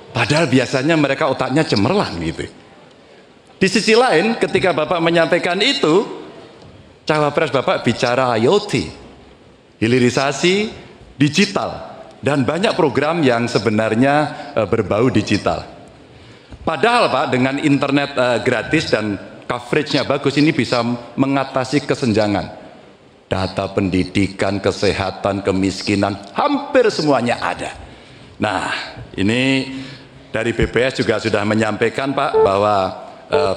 Padahal biasanya mereka otaknya cemerlang gitu. Di sisi lain, ketika Bapak menyampaikan itu, cawapres Bapak bicara IoT, hilirisasi digital, dan banyak program yang sebenarnya berbau digital. Padahal Pak, dengan internet gratis dan coverage-nya bagus, ini bisa mengatasi kesenjangan. Data pendidikan, kesehatan, kemiskinan, hampir semuanya ada. Nah, ini dari BPS juga sudah menyampaikan Pak bahwa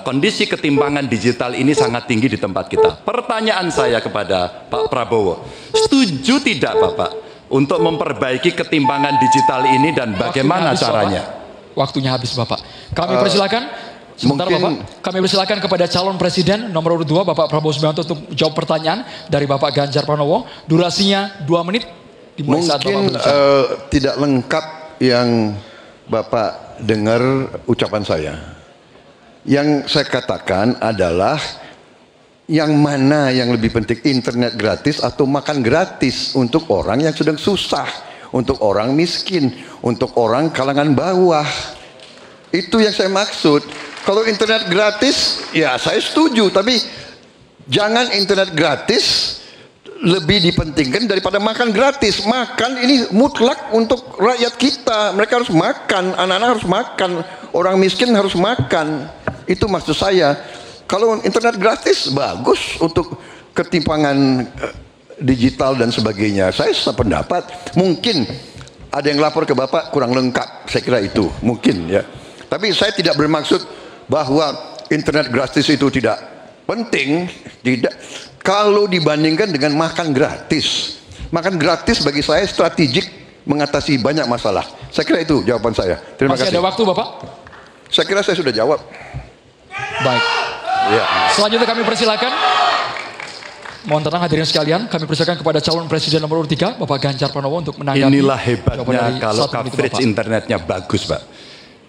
kondisi ketimpangan digital ini sangat tinggi di tempat kita. Pertanyaan saya kepada Pak Prabowo, setuju tidak Bapak untuk memperbaiki ketimpangan digital ini dan bagaimana caranya? Waktunya habis Bapak. Kami persilakan. Sebentar Bapak, kami persilakan kepada calon presiden nomor urut 2 Bapak Prabowo Subianto untuk jawab pertanyaan dari Bapak Ganjar Pranowo. Durasinya 2 menit dimulai saat Bapak berbicara. Tidak lengkap yang Bapak dengar ucapan saya. Yang saya katakan adalah yang mana yang lebih penting, internet gratis atau makan gratis untuk orang yang sedang susah, untuk orang miskin, untuk orang kalangan bawah. Itu yang saya maksud. Kalau internet gratis, ya saya setuju. Tapi jangan internet gratis lebih dipentingkan daripada makan gratis. Makan ini mutlak untuk rakyat kita. Mereka harus makan, anak-anak harus makan, orang miskin harus makan. Itu maksud saya. Kalau internet gratis bagus untuk ketimpangan digital dan sebagainya. Saya sependapat. Mungkin ada yang lapor ke Bapak kurang lengkap. Saya kira itu mungkin ya. Tapi saya tidak bermaksud bahwa internet gratis itu tidak penting, tidak. Kalau dibandingkan dengan makan gratis, makan gratis bagi saya strategik mengatasi banyak masalah. Saya kira itu jawaban saya. Terima kasih. Masih ada waktu Bapak? Saya kira saya sudah jawab. Baik. Ya. Selanjutnya kami persilakan. Mohon tenang hadirin sekalian, kami persilakan kepada calon presiden nomor urut 3 Bapak Ganjar Pranowo untuk menanggapi. Inilah hebatnya kalau coverage internetnya bagus Pak.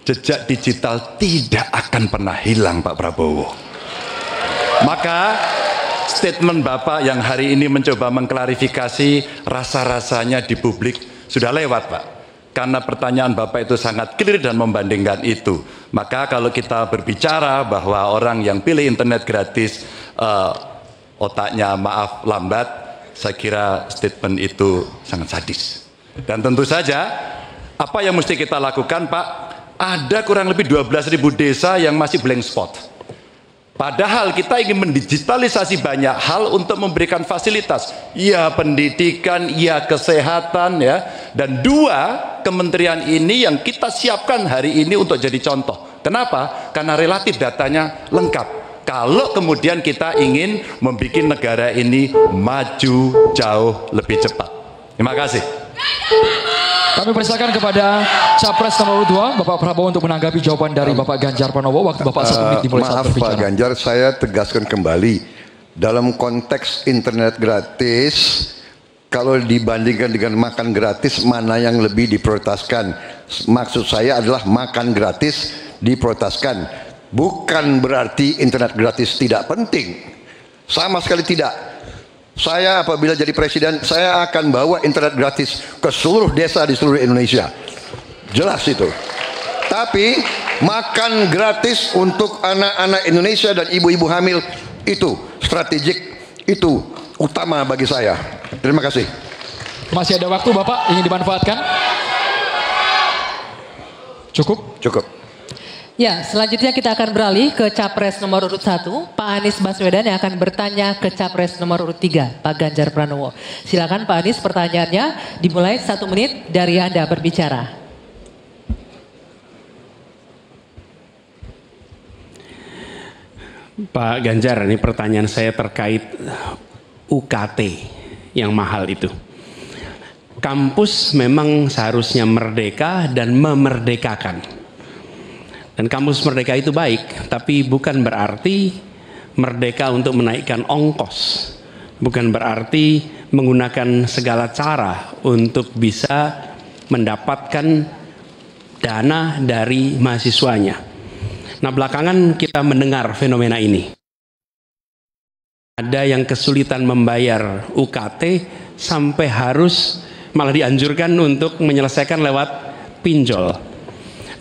Jejak digital tidak akan pernah hilang Pak Prabowo. Maka statement Bapak yang hari ini mencoba mengklarifikasi rasa-rasanya di publik sudah lewat Pak. Karena pertanyaan Bapak itu sangat clear dan membandingkan itu. Maka kalau kita berbicara bahwa orang yang pilih internet gratis otaknya maaf lambat, saya kira statement itu sangat sadis. Dan tentu saja apa yang mesti kita lakukan Pak? Ada kurang lebih 12.000 desa yang masih blank spot. Padahal kita ingin mendigitalisasi banyak hal untuk memberikan fasilitas. Ya pendidikan, ya kesehatan ya. Dan 2 kementerian ini yang kita siapkan hari ini untuk jadi contoh. Kenapa? Karena relatif datanya lengkap. Kalau kemudian kita ingin membuat negara ini maju jauh lebih cepat. Terima kasih. Kami persilakan kepada Capres nomor 2, Bapak Prabowo untuk menanggapi jawaban dari Bapak Ganjar Pranowo. Waktu Bapak 1 menit dimulai saat Maaf berbicara. Pak Ganjar, saya tegaskan kembali. Dalam konteks internet gratis, kalau dibandingkan dengan makan gratis, mana yang lebih diprioritaskan? Maksud saya adalah makan gratis diprioritaskan. Bukan berarti internet gratis tidak penting. Sama sekali tidak. Saya apabila jadi presiden, saya akan bawa internet gratis ke seluruh desa di seluruh Indonesia. Jelas itu. Tapi makan gratis untuk anak-anak Indonesia dan ibu-ibu hamil itu strategik, itu utama bagi saya. Terima kasih. Masih ada waktu Bapak, ingin dimanfaatkan? Cukup? Cukup. Ya, selanjutnya kita akan beralih ke Capres nomor urut 1, Pak Anies Baswedan yang akan bertanya ke Capres nomor urut 3, Pak Ganjar Pranowo. Silakan Pak Anies, pertanyaannya dimulai 1 menit dari Anda berbicara. Pak Ganjar, ini pertanyaan saya terkait UKT yang mahal itu. Kampus memang seharusnya merdeka dan memerdekakan. Dan kampus merdeka itu baik, tapi bukan berarti merdeka untuk menaikkan ongkos. Bukan berarti menggunakan segala cara untuk bisa mendapatkan dana dari mahasiswanya. Nah, belakangan kita mendengar fenomena ini. Ada yang kesulitan membayar UKT sampai harus malah dianjurkan untuk menyelesaikan lewat pinjol.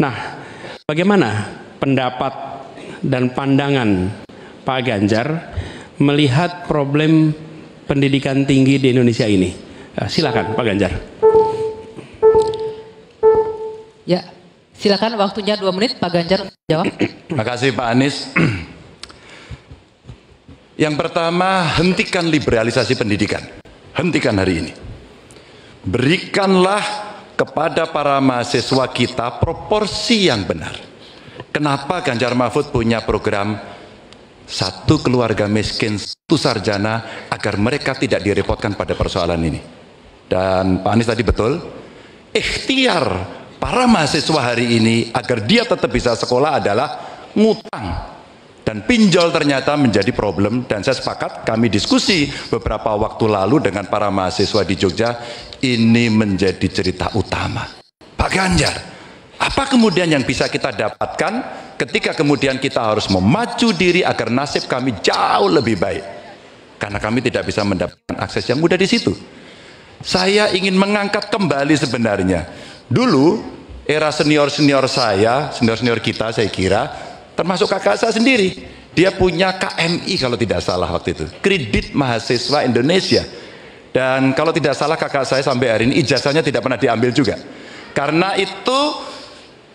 Nah, bagaimana pendapat dan pandangan Pak Ganjar melihat problem pendidikan tinggi di Indonesia ini? Silakan Pak Ganjar. Ya, silakan waktunya 2 menit Pak Ganjar untuk jawab. Terima kasih Pak Anies. Yang pertama, hentikan liberalisasi pendidikan. Hentikan hari ini. Berikanlah kepada para mahasiswa kita proporsi yang benar. Kenapa Ganjar Mahfud punya program 1 keluarga miskin 1 sarjana agar mereka tidak direpotkan pada persoalan ini. Dan Pak Anies tadi betul, ikhtiar para mahasiswa hari ini agar dia tetap bisa sekolah adalah ngutang. Dan pinjol ternyata menjadi problem, dan saya sepakat, kami diskusi beberapa waktu lalu dengan para mahasiswa di Jogja, ini menjadi cerita utama. Pak Ganjar, apa kemudian yang bisa kita dapatkan ketika kemudian kita harus memacu diri agar nasib kami jauh lebih baik? Karena kami tidak bisa mendapatkan akses yang mudah di situ. Saya ingin mengangkat kembali sebenarnya. Dulu, era senior-senior saya, senior-senior kita saya kira, termasuk kakak saya sendiri, dia punya KMI kalau tidak salah waktu itu, Kredit Mahasiswa Indonesia. Dan kalau tidak salah kakak saya sampai hari ini ijazahnya tidak pernah diambil juga. Karena itu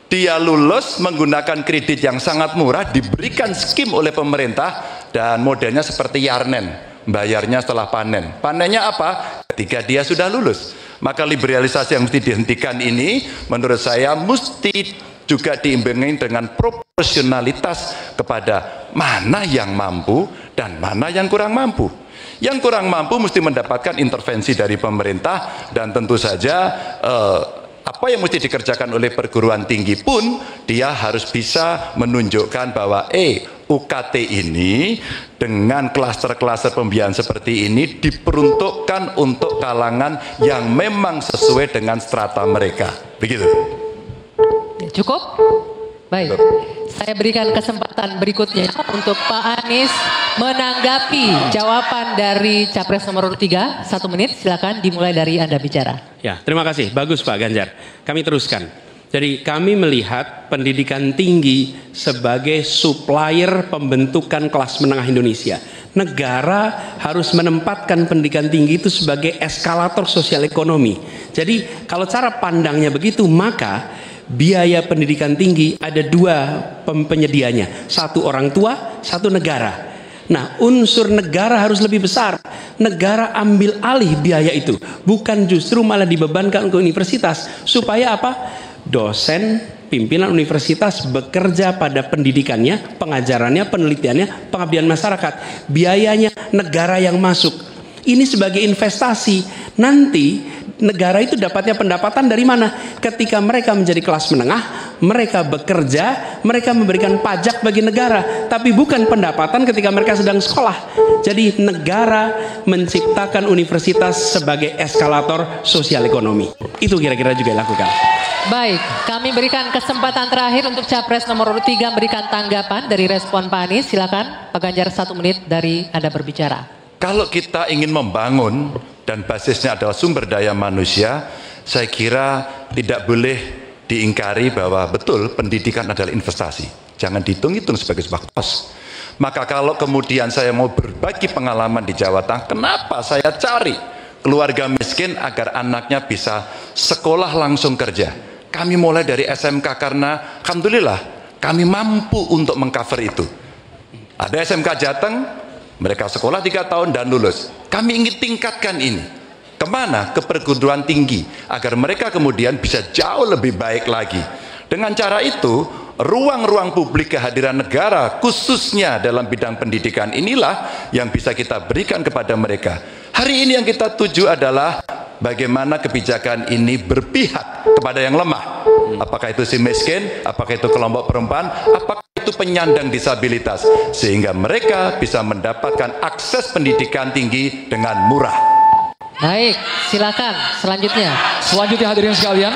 dia lulus menggunakan kredit yang sangat murah, diberikan skim oleh pemerintah, dan modelnya seperti Yarnen, bayarnya setelah panen. Panennya apa? Ketika dia sudah lulus. Maka liberalisasi yang mesti dihentikan ini menurut saya mesti juga diimbangi dengan proporsionalitas kepada mana yang mampu dan mana yang kurang mampu. Yang kurang mampu mesti mendapatkan intervensi dari pemerintah, dan tentu saja apa yang mesti dikerjakan oleh perguruan tinggi pun dia harus bisa menunjukkan bahwa UKT ini dengan klaster-klaster pembiayaan seperti ini diperuntukkan untuk kalangan yang memang sesuai dengan strata mereka. Begitu. Cukup? Baik. Saya berikan kesempatan berikutnya untuk Pak Anies menanggapi jawaban dari Capres nomor 3. 1 menit, silakan dimulai dari Anda bicara. Ya, terima kasih. Bagus Pak Ganjar. Kami teruskan. Jadi kami melihat pendidikan tinggi sebagai supplier pembentukan kelas menengah Indonesia. Negara harus menempatkan pendidikan tinggi itu sebagai eskalator sosial ekonomi. Jadi kalau cara pandangnya begitu, maka biaya pendidikan tinggi ada 2 penyedianya. 1 orang tua, 1 negara. Nah, unsur negara harus lebih besar. Negara ambil alih biaya itu, bukan justru malah dibebankan ke universitas. Supaya apa? Dosen, pimpinan universitas bekerja pada pendidikannya, pengajarannya, penelitiannya, pengabdian masyarakat. Biayanya negara yang masuk. Ini sebagai investasi. Nanti negara itu dapatnya pendapatan dari mana? Ketika mereka menjadi kelas menengah, mereka bekerja, mereka memberikan pajak bagi negara, tapi bukan pendapatan ketika mereka sedang sekolah. Jadi negara menciptakan universitas sebagai eskalator sosial ekonomi. Itu kira-kira juga dilakukan. Baik, kami berikan kesempatan terakhir untuk Capres nomor urut 3 memberikan tanggapan dari respon Pak Anies. Silakan Pak Ganjar, 1 menit dari Anda berbicara. Kalau kita ingin membangun dan basisnya adalah sumber daya manusia, saya kira tidak boleh diingkari bahwa betul pendidikan adalah investasi. Jangan dihitung-hitung sebagai sebuah kos. Maka kalau kemudian saya mau berbagi pengalaman di Jawa Tengah, kenapa saya cari keluarga miskin agar anaknya bisa sekolah langsung kerja? Kami mulai dari SMK karena alhamdulillah kami mampu untuk mengcover itu. Ada SMK Jateng, mereka sekolah 3 tahun dan lulus. Kami ingin tingkatkan ini. Kemana? Ke perguruan tinggi. Agar mereka kemudian bisa jauh lebih baik lagi. Dengan cara itu, ruang-ruang publik kehadiran negara, khususnya dalam bidang pendidikan inilah yang bisa kita berikan kepada mereka. Hari ini yang kita tuju adalah bagaimana kebijakan ini berpihak kepada yang lemah. Apakah itu si miskin, apakah itu kelompok perempuan, apakah itu penyandang disabilitas, sehingga mereka bisa mendapatkan akses pendidikan tinggi dengan murah. Baik, silakan selanjutnya. Selanjutnya hadirin sekalian,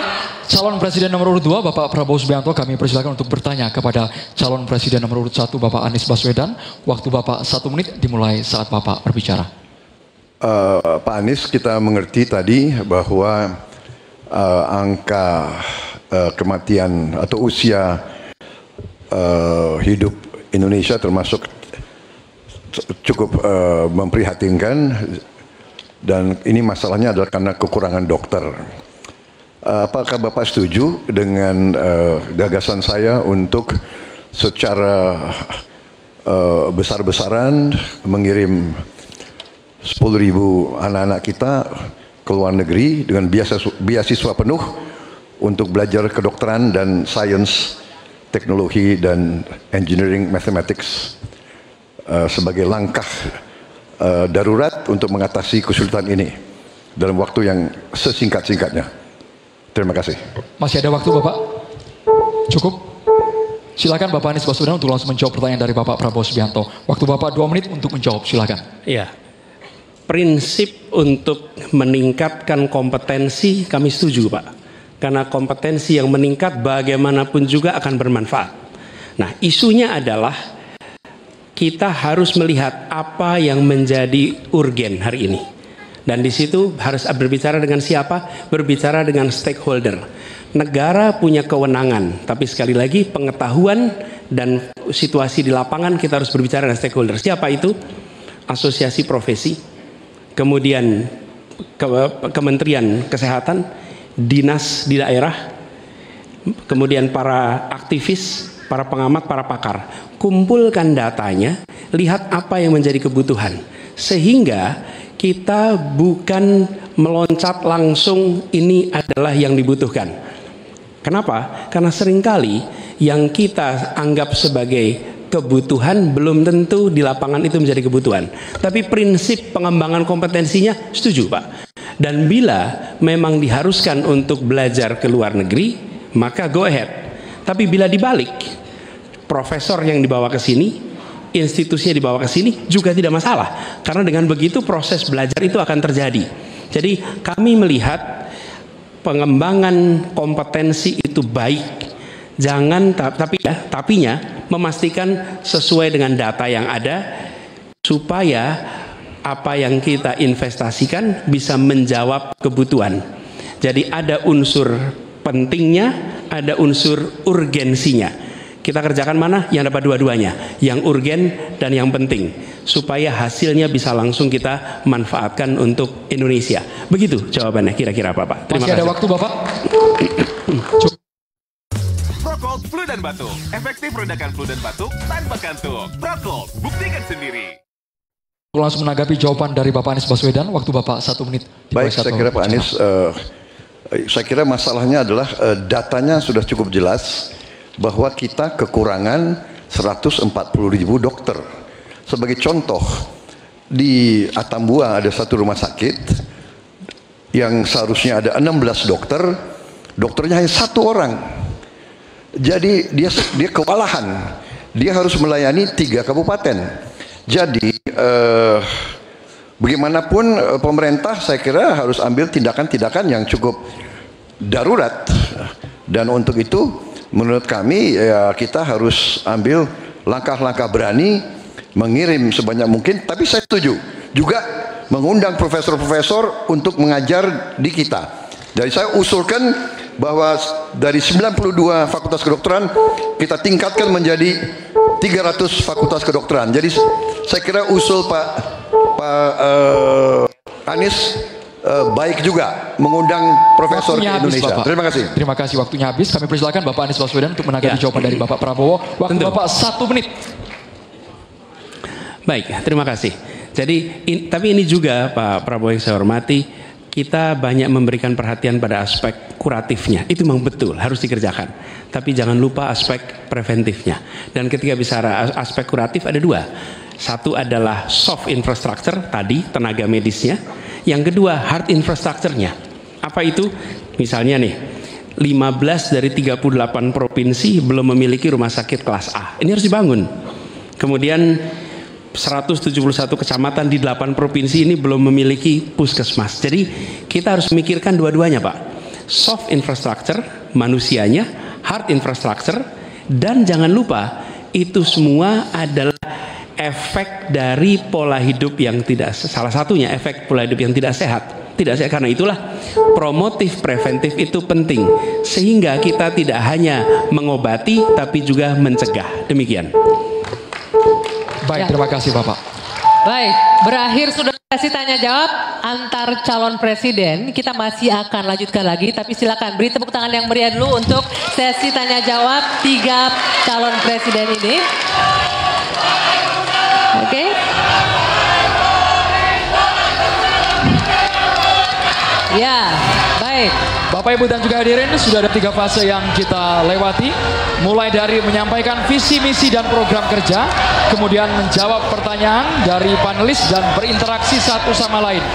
calon presiden nomor urut 2 Bapak Prabowo Subianto, kami persilakan untuk bertanya kepada calon presiden nomor urut 1 Bapak Anies Baswedan. Waktu Bapak 1 menit dimulai saat Bapak berbicara. Pak Anies, kita mengerti tadi bahwa angka kematian atau usia hidup Indonesia termasuk cukup memprihatinkan, dan ini masalahnya adalah karena kekurangan dokter. Apakah Bapak setuju dengan gagasan saya untuk secara besar-besaran mengirim 10.000 anak-anak kita ke luar negeri dengan beasiswa penuh untuk belajar kedokteran dan sains, teknologi dan engineering mathematics sebagai langkah darurat untuk mengatasi kesulitan ini dalam waktu yang sesingkat-singkatnya. Terima kasih. Masih ada waktu Bapak? Cukup? Silakan Bapak Anies Baswedan untuk langsung menjawab pertanyaan dari Bapak Prabowo Subianto. Waktu Bapak 2 menit untuk menjawab, silakan. Iya. Prinsip untuk meningkatkan kompetensi kami setuju Pak. Karena kompetensi yang meningkat bagaimanapun juga akan bermanfaat. Nah, isunya adalah kita harus melihat apa yang menjadi urgen hari ini. Dan di situ harus berbicara dengan siapa? Berbicara dengan stakeholder. Negara punya kewenangan, tapi sekali lagi pengetahuan dan situasi di lapangan kita harus berbicara dengan stakeholder. Siapa itu? Asosiasi profesi, kemudian Kementerian Kesehatan, dinas di daerah, kemudian para aktivis, para pengamat, para pakar. Kumpulkan datanya, lihat apa yang menjadi kebutuhan. Sehingga kita bukan meloncat langsung ini adalah yang dibutuhkan. Kenapa? Karena seringkali yang kita anggap sebagai kebutuhan belum tentu di lapangan itu menjadi kebutuhan. Tapi prinsip pengembangan kompetensinya setuju Pak. Dan bila memang diharuskan untuk belajar ke luar negeri, maka go ahead. Tapi bila dibalik, profesor yang dibawa ke sini, institusinya dibawa ke sini juga tidak masalah. Karena dengan begitu proses belajar itu akan terjadi. Jadi kami melihat pengembangan kompetensi itu baik. Jangan tapinya memastikan sesuai dengan data yang ada supaya apa yang kita investasikan bisa menjawab kebutuhan. Jadi ada unsur pentingnya, ada unsur urgensinya. Kita kerjakan mana? Yang dapat dua-duanya, yang urgen dan yang penting, supaya hasilnya bisa langsung kita manfaatkan untuk Indonesia. Begitu jawabannya kira-kira Bapak. Terima kasih. Masih ada waktu Bapak? Procold flu dan batuk. Efektif redakan flu dan batuk tanpa kantuk. Procold, buktikan sendiri. Langsung menanggapi jawaban dari Bapak Anies Baswedan. Waktu Bapak 1 menit. Baik, saya kira Pak Anies, saya kira masalahnya adalah datanya sudah cukup jelas bahwa kita kekurangan 140.000 dokter. Sebagai contoh, di Atambua ada satu rumah sakit, yang seharusnya ada 16 dokter, dokternya hanya 1 orang. Jadi dia kewalahan. Dia harus melayani 3 kabupaten. Jadi bagaimanapun pemerintah saya kira harus ambil tindakan-tindakan yang cukup darurat. Dan untuk itu menurut kami ya kita harus ambil langkah-langkah berani, mengirim sebanyak mungkin. Tapi saya setuju juga mengundang profesor-profesor untuk mengajar di kita. Jadi saya usulkan bahwa dari 92 fakultas kedokteran kita tingkatkan menjadi 300 fakultas kedokteran. Jadi saya kira usul Pak Anies baik juga mengundang profesor Waktunya ke Indonesia. Bapak. Terima kasih. Terima kasih, waktunya habis. Kami persilakan Bapak Anies Baswedan untuk menanggapi jawaban dari Bapak Prabowo. Waktu Bapak 1 menit. Baik, terima kasih. Jadi, tapi ini juga Pak Prabowo yang saya hormati, kita banyak memberikan perhatian pada aspek kuratifnya. Itu memang betul, harus dikerjakan. Tapi jangan lupa aspek preventifnya. Dan ketika bicara aspek kuratif ada 2. Satu adalah soft infrastructure, tadi tenaga medisnya. Yang kedua hard infrastructure-nya. Apa itu? Misalnya nih, 15 dari 38 provinsi belum memiliki rumah sakit kelas A. Ini harus dibangun. Kemudian 171 kecamatan di 8 provinsi ini belum memiliki puskesmas. Jadi kita harus memikirkan dua-duanya, Pak. Soft infrastructure, manusianya, hard infrastructure, dan jangan lupa itu semua adalah efek dari pola hidup yang tidak, salah satunya efek pola hidup yang tidak sehat. Tidak sehat, karena itulah promotif preventif itu penting, sehingga kita tidak hanya mengobati tapi juga mencegah. Demikian. Baik, terima kasih Bapak. Baik, berakhir sudah sesi tanya jawab antar calon presiden. Kita masih akan lanjutkan lagi, tapi silakan beri tepuk tangan yang meriah dulu untuk sesi tanya jawab 3 calon presiden ini. Oke. Ya, baik. Bapak, Ibu, dan juga hadirin, sudah ada 3 fase yang kita lewati. Mulai dari menyampaikan visi, misi, dan program kerja. Kemudian menjawab pertanyaan dari panelis dan berinteraksi satu sama lain.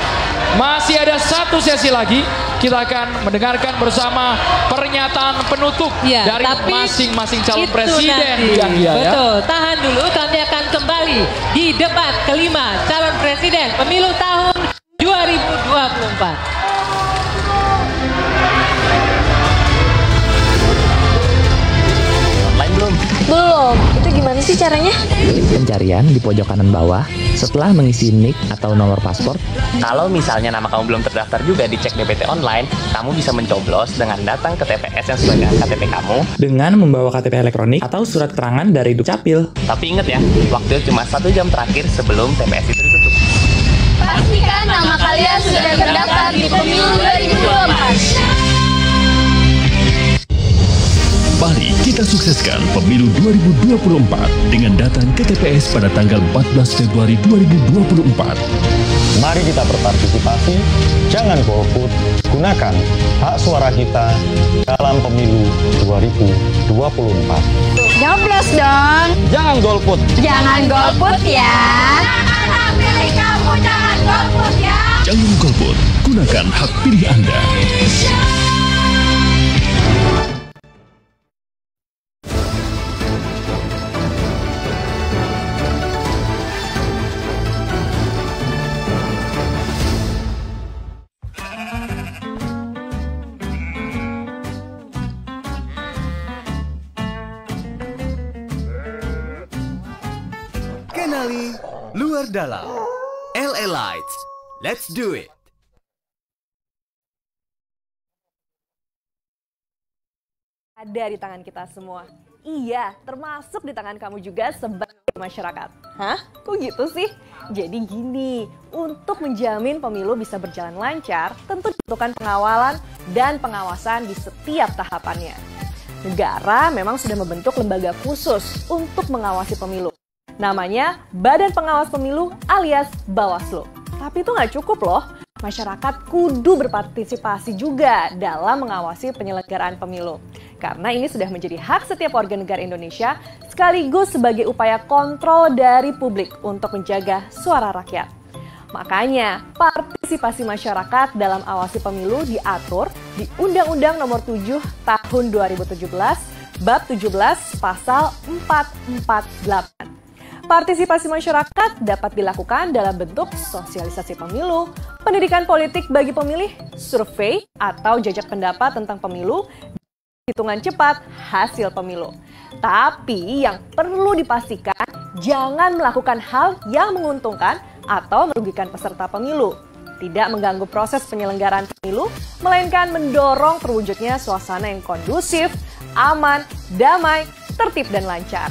Masih ada 1 sesi lagi. Kita akan mendengarkan bersama pernyataan penutup dari masing-masing calon presiden. Betul, tahan dulu, kami akan kembali di debat kelima calon presiden pemilu tahun 2024. Belum. Itu gimana sih caranya? Pencarian di pojok kanan bawah setelah mengisi NIK atau nomor paspor. Kalau misalnya nama kamu belum terdaftar juga di Cek DPT Online, kamu bisa mencoblos dengan datang ke TPS yang sesuai dengan KTP kamu dengan membawa KTP elektronik atau surat keterangan dari Dukcapil. Tapi ingat ya, waktu cuma 1 jam terakhir sebelum TPS itu ditutup. Pastikan nama kalian sudah terdaftar di pemilu 2024. Mari kita sukseskan pemilu 2024 dengan datang ke TPS pada tanggal 14 Februari 2024. Mari kita berpartisipasi, jangan golput, gunakan hak suara kita dalam pemilu 2024. Nyoblos dong. Jangan golput. Jangan golput ya. Jangan pilih kamu, jangan golput ya. Jangan golput, gunakan hak pilih Anda. Kenali luar dalam. LA Lights. Let's do it. Ada di tangan kita semua. Iya, termasuk di tangan kamu juga sebagai masyarakat. Hah? Kok gitu sih? Jadi gini, untuk menjamin pemilu bisa berjalan lancar, tentu dibutuhkan pengawalan dan pengawasan di setiap tahapannya. Negara memang sudah membentuk lembaga khusus untuk mengawasi pemilu. Namanya Badan Pengawas Pemilu alias Bawaslu. Tapi itu nggak cukup loh. Masyarakat kudu berpartisipasi juga dalam mengawasi penyelenggaraan pemilu. Karena ini sudah menjadi hak setiap warga negara Indonesia sekaligus sebagai upaya kontrol dari publik untuk menjaga suara rakyat. Makanya, partisipasi masyarakat dalam awasi pemilu diatur di Undang-Undang Nomor 7 Tahun 2017, Bab 17, Pasal 448. Partisipasi masyarakat dapat dilakukan dalam bentuk sosialisasi pemilu, pendidikan politik bagi pemilih, survei atau jajak pendapat tentang pemilu, hitungan cepat hasil pemilu. Tapi yang perlu dipastikan, jangan melakukan hal yang menguntungkan atau merugikan peserta pemilu, tidak mengganggu proses penyelenggaraan pemilu, melainkan mendorong terwujudnya suasana yang kondusif, aman, damai, tertib, dan lancar.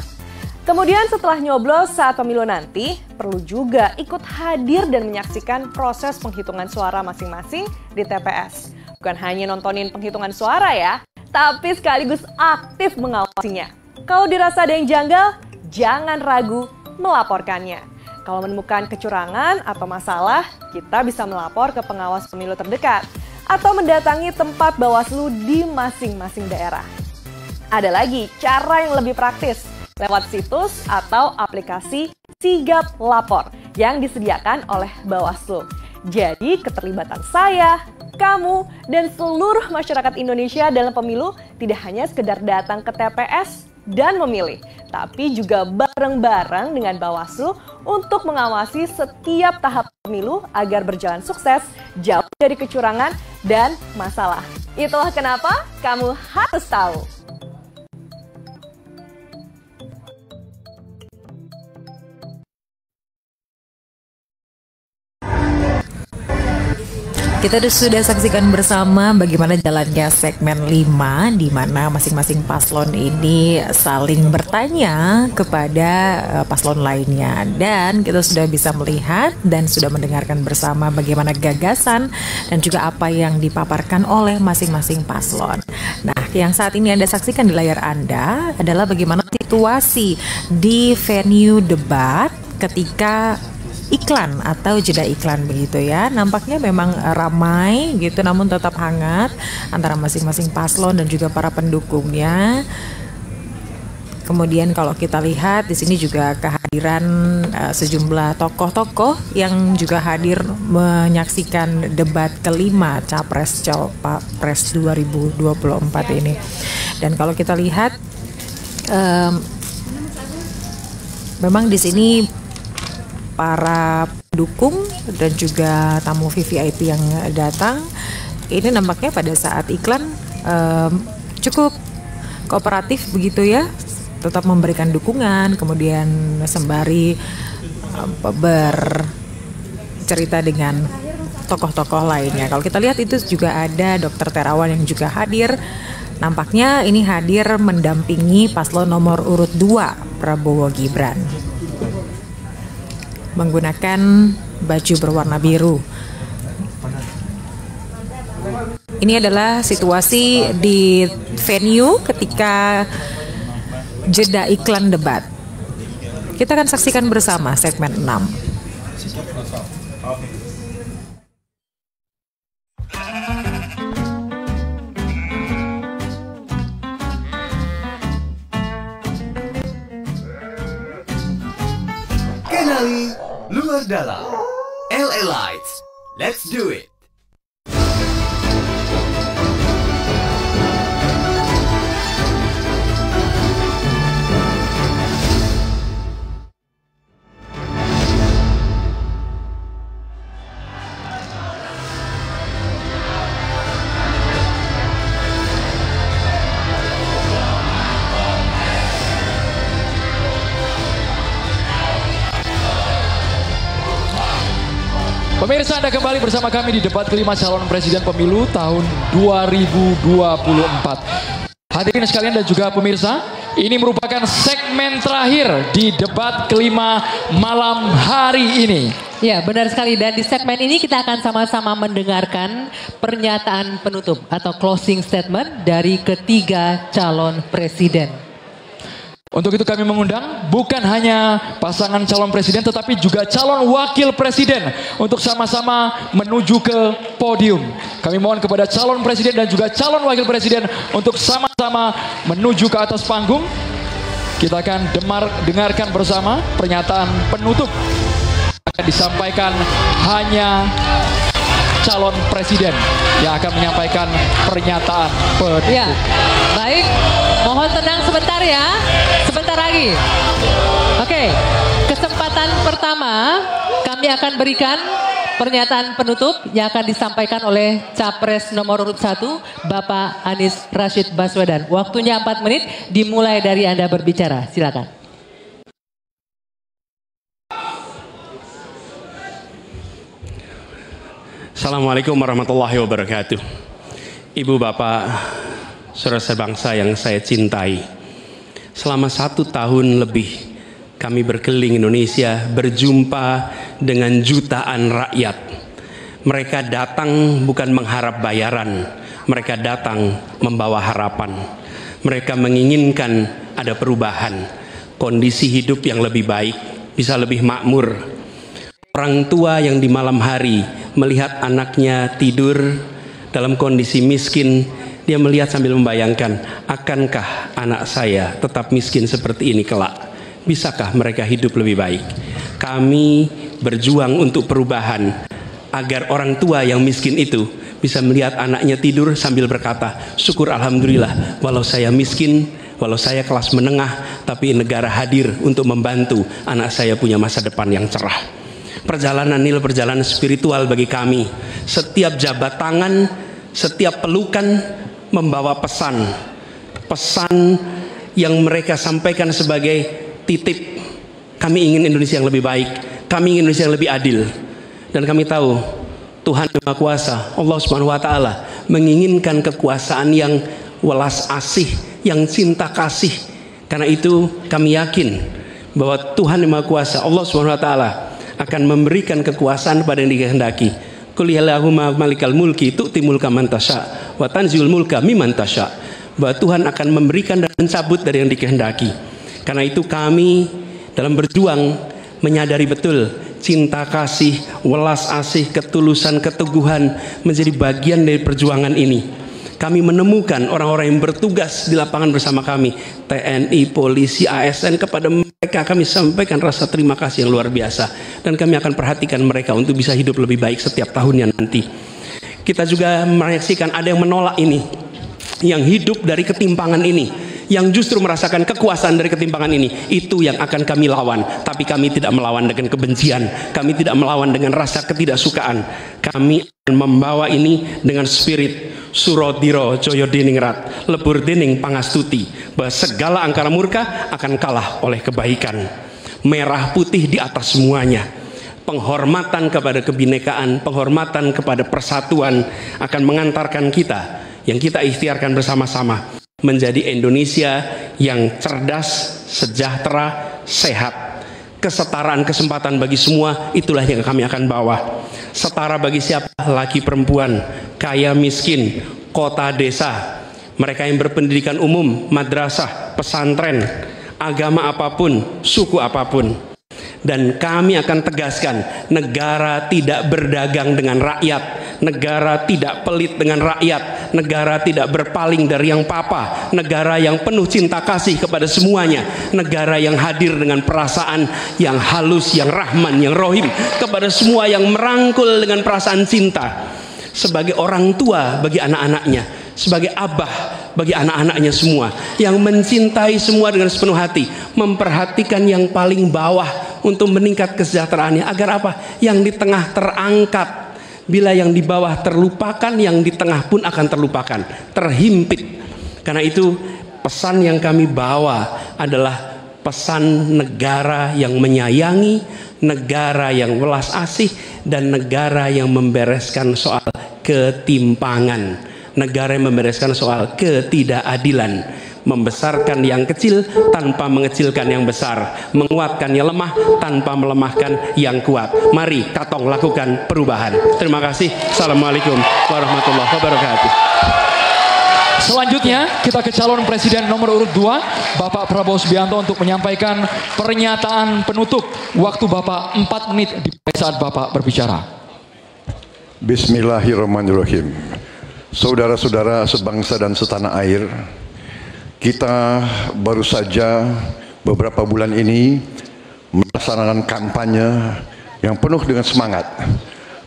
Kemudian setelah nyoblos saat pemilu nanti, perlu juga ikut hadir dan menyaksikan proses penghitungan suara masing-masing di TPS. Bukan hanya nontonin penghitungan suara ya, tapi sekaligus aktif mengawasinya. Kalau dirasa ada yang janggal, jangan ragu melaporkannya. Kalau menemukan kecurangan atau masalah, kita bisa melapor ke pengawas pemilu terdekat atau mendatangi tempat Bawaslu di masing-masing daerah. Ada lagi cara yang lebih praktis, lewat situs atau aplikasi Sigap Lapor yang disediakan oleh Bawaslu. Jadi keterlibatan saya, kamu, dan seluruh masyarakat Indonesia dalam pemilu tidak hanya sekedar datang ke TPS dan memilih, tapi juga bareng-bareng dengan Bawaslu untuk mengawasi setiap tahap pemilu agar berjalan sukses, jauh dari kecurangan dan masalah. Itulah kenapa kamu harus tahu. Kita sudah saksikan bersama bagaimana jalannya segmen 5 di mana masing-masing paslon ini saling bertanya kepada paslon lainnya, dan kita sudah bisa melihat dan sudah mendengarkan bersama bagaimana gagasan dan juga apa yang dipaparkan oleh masing-masing paslon. Nah, yang saat ini Anda saksikan di layar Anda adalah bagaimana situasi di venue debat ketika iklan atau jeda iklan begitu ya. Nampaknya memang ramai gitu, namun tetap hangat antara masing-masing paslon dan juga para pendukungnya. Kemudian kalau kita lihat di sini juga kehadiran sejumlah tokoh-tokoh yang juga hadir menyaksikan debat kelima Capres Cawapres 2024 ini. Dan kalau kita lihat memang di sini para pendukung dan juga tamu VVIP yang datang ini nampaknya pada saat iklan cukup kooperatif begitu ya, tetap memberikan dukungan, kemudian sembari bercerita dengan tokoh-tokoh lainnya. Kalau kita lihat itu juga ada Dr. Terawan yang juga hadir. Nampaknya ini hadir mendampingi paslon nomor urut 2 Prabowo Gibran, menggunakan baju berwarna biru. Ini adalah situasi di venue ketika jeda iklan debat. Kita akan saksikan bersama segmen 6. Kenali luar dalam. LA Lights. Let's do it. Pemirsa, Anda kembali bersama kami di debat kelima calon presiden pemilu tahun 2024. Hadirin sekalian dan juga pemirsa, ini merupakan segmen terakhir di debat kelima malam hari ini. Ya, benar sekali. Dan di segmen ini kita akan sama-sama mendengarkan pernyataan penutup atau closing statement dari ketiga calon presiden. Untuk itu kami mengundang bukan hanya pasangan calon presiden tetapi juga calon wakil presiden untuk sama-sama menuju ke podium. Kami mohon kepada calon presiden dan juga calon wakil presiden untuk sama-sama menuju ke atas panggung. Kita akan dengarkan bersama pernyataan penutup akan disampaikan hanya calon presiden yang akan menyampaikan pernyataan penutup. Ya, baik. Mohon tenang sebentar ya. Sebentar lagi. Oke, kesempatan pertama kami akan berikan pernyataan penutup yang akan disampaikan oleh Capres nomor urut 1, Bapak Anies Rashid Baswedan. Waktunya 4 menit, dimulai dari Anda berbicara. Silakan. Assalamualaikum warahmatullahi wabarakatuh. Ibu bapak, saudara sebangsa yang saya cintai, selama 1 tahun lebih kami berkeliling Indonesia, berjumpa dengan jutaan rakyat. Mereka datang bukan mengharap bayaran, mereka datang membawa harapan. Mereka menginginkan ada perubahan, kondisi hidup yang lebih baik, bisa lebih makmur. Orang tua yang di malam hari melihat anaknya tidur dalam kondisi miskin, dia melihat sambil membayangkan, akankah anak saya tetap miskin seperti ini kelak? Bisakah mereka hidup lebih baik? Kami berjuang untuk perubahan agar orang tua yang miskin itu bisa melihat anaknya tidur sambil berkata, syukur alhamdulillah, walau saya miskin, walau saya kelas menengah, tapi negara hadir untuk membantu anak saya punya masa depan yang cerah. Perjalanan ini perjalanan spiritual bagi kami. Setiap jabat tangan, setiap pelukan membawa pesan. Pesan yang mereka sampaikan sebagai titip. Kami ingin Indonesia yang lebih baik. Kami ingin Indonesia yang lebih adil. Dan kami tahu Tuhan yang Maha Kuasa, Allah Subhanahu wa taala menginginkan kekuasaan yang welas asih, yang cinta kasih. Karena itu kami yakin bahwa Tuhan yang Maha Kuasa, Allah Subhanahu wa taala akan memberikan kekuasaan pada yang dikehendaki. Qul yallahumma malikal mulki tu'ti mulka man tasya wa tanziul mulka mimman tasya. Bahwa Tuhan akan memberikan dan mencabut dari yang dikehendaki. Karena itu kami dalam berjuang menyadari betul cinta kasih, welas asih, ketulusan, keteguhan menjadi bagian dari perjuangan ini. Kami menemukan orang-orang yang bertugas di lapangan bersama kami, TNI, polisi, ASN, kepada mereka kami sampaikan rasa terima kasih yang luar biasa. Dan kami akan perhatikan mereka untuk bisa hidup lebih baik setiap tahunnya nanti. Kita juga menyaksikan ada yang menolak ini, yang hidup dari ketimpangan ini, yang justru merasakan kekuasaan dari ketimpangan ini. Itu yang akan kami lawan. Tapi kami tidak melawan dengan kebencian, kami tidak melawan dengan rasa ketidaksukaan. Kami akan membawa ini dengan spirit Surodiro Joyo Diningrat Lebur Dining Pangastuti, bahwa segala angkara murka akan kalah oleh kebaikan. Merah putih di atas semuanya. Penghormatan kepada kebinekaan, penghormatan kepada persatuan akan mengantarkan kita, yang kita ikhtiarkan bersama-sama, menjadi Indonesia yang cerdas, sejahtera, sehat. Kesetaraan kesempatan bagi semua, itulah yang kami akan bawa. Setara bagi siapa? Laki perempuan, kaya miskin, kota desa, mereka yang berpendidikan umum, madrasah, pesantren, agama apapun, suku apapun. Dan kami akan tegaskan, negara tidak berdagang dengan rakyat, negara tidak pelit dengan rakyat, negara tidak berpaling dari yang papa, negara yang penuh cinta kasih kepada semuanya, negara yang hadir dengan perasaan yang halus, yang rahman, yang rohim kepada semua, yang merangkul dengan perasaan cinta. Sebagai orang tua bagi anak-anaknya, sebagai abah bagi anak-anaknya semua, yang mencintai semua dengan sepenuh hati, memperhatikan yang paling bawah untuk meningkat kesejahteraannya. Agar apa? Yang di tengah terangkat. Bila yang di bawah terlupakan, yang di tengah pun akan terlupakan, terhimpit. Karena itu pesan yang kami bawa adalah pesan negara yang menyayangi, negara yang welas asih, dan negara yang membereskan soal ketimpangan, negara yang membereskan soal ketidakadilan, membesarkan yang kecil tanpa mengecilkan yang besar, menguatkan yang lemah tanpa melemahkan yang kuat. Mari katong lakukan perubahan. Terima kasih. Assalamualaikum warahmatullahi wabarakatuh. Selanjutnya kita ke calon presiden nomor urut 2, Bapak Prabowo Subianto, untuk menyampaikan pernyataan penutup. Waktu Bapak 4 menit di saat Bapak berbicara. Bismillahirrahmanirrahim. Saudara-saudara sebangsa dan setanah air, kita baru saja beberapa bulan ini melaksanakan kampanye yang penuh dengan semangat,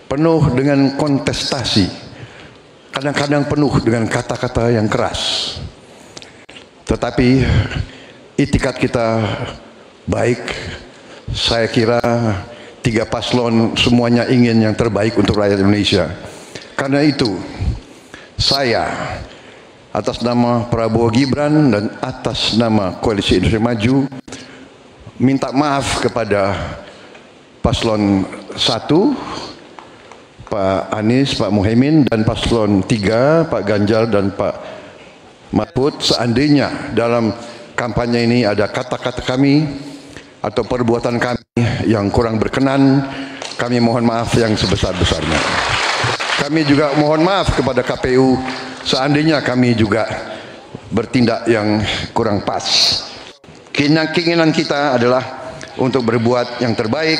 penuh dengan kontestasi, kadang-kadang penuh dengan kata-kata yang keras. Tetapi itikat kita baik. Saya kira tiga paslon semuanya ingin yang terbaik untuk rakyat Indonesia. Karena itu, saya atas nama Prabowo Gibran dan atas nama Koalisi Indonesia Maju minta maaf kepada paslon 1, Pak Anies, Pak Muhaimin, dan paslon 3, Pak Ganjar dan Pak Mahfud, seandainya dalam kampanye ini ada kata-kata kami atau perbuatan kami yang kurang berkenan, kami mohon maaf yang sebesar-besarnya. Kami juga mohon maaf kepada KPU seandainya kami juga bertindak yang kurang pas. Keinginan kita adalah untuk berbuat yang terbaik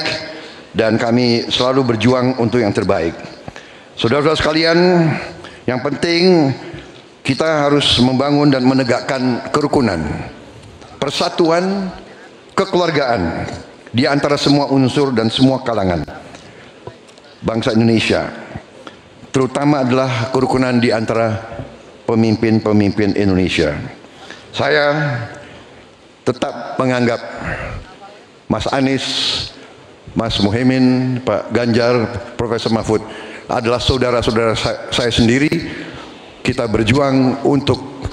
dan kami selalu berjuang untuk yang terbaik. Saudara-saudara sekalian, yang penting kita harus membangun dan menegakkan kerukunan, persatuan, kekeluargaan di antara semua unsur dan semua kalangan bangsa Indonesia, terutama adalah kerukunan di antara pemimpin-pemimpin Indonesia. Saya tetap menganggap Mas Anies, Mas Muhaimin, Pak Ganjar, Profesor Mahfud adalah saudara-saudara saya sendiri. Kita berjuang untuk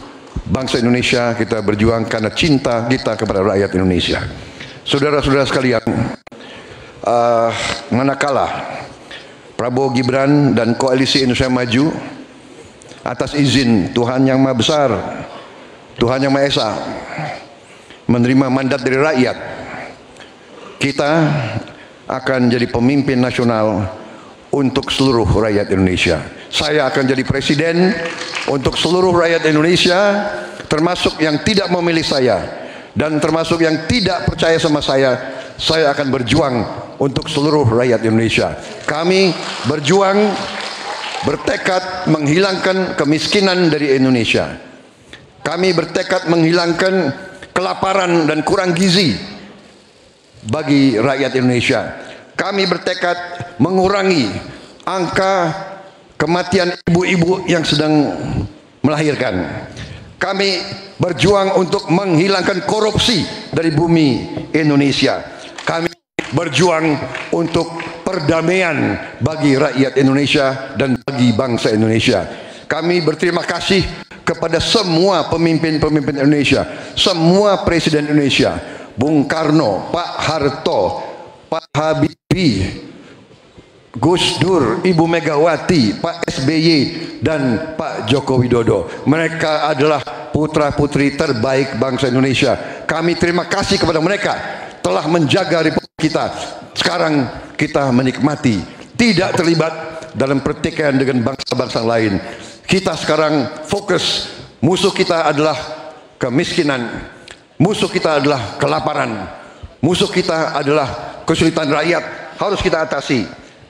bangsa Indonesia, kita berjuang karena cinta kita kepada rakyat Indonesia. Saudara-saudara sekalian, manakala Prabowo Gibran dan Koalisi Indonesia Maju atas izin Tuhan Yang Maha Besar, Tuhan Yang Maha Esa, menerima mandat dari rakyat, kita akan jadi pemimpin nasional untuk seluruh rakyat Indonesia. Saya akan jadi presiden untuk seluruh rakyat Indonesia, termasuk yang tidak memilih saya dan termasuk yang tidak percaya sama saya. Saya akan berjuang untuk seluruh rakyat Indonesia. Kami berjuang, bertekad menghilangkan kemiskinan dari Indonesia. Kami bertekad menghilangkan kelaparan dan kurang gizi bagi rakyat Indonesia. Kami bertekad mengurangi angka kematian ibu-ibu yang sedang melahirkan. Kami berjuang untuk menghilangkan korupsi dari bumi Indonesia. Kami berjuang untuk perdamaian bagi rakyat Indonesia dan bagi bangsa Indonesia. Kami berterima kasih kepada semua pemimpin-pemimpin Indonesia, semua presiden Indonesia, Bung Karno, Pak Harto, Pak Habibie, Gus Dur, Ibu Megawati, Pak SBY, dan Pak Joko Widodo. Mereka adalah putra-putri terbaik bangsa Indonesia. Kami terima kasih kepada mereka telah menjaga republik kita. Sekarang kita menikmati, tidak terlibat dalam pertikaian dengan bangsa-bangsa lain. Kita sekarang fokus, musuh kita adalah kemiskinan, musuh kita adalah kelaparan, musuh kita adalah kesulitan rakyat, harus kita atasi.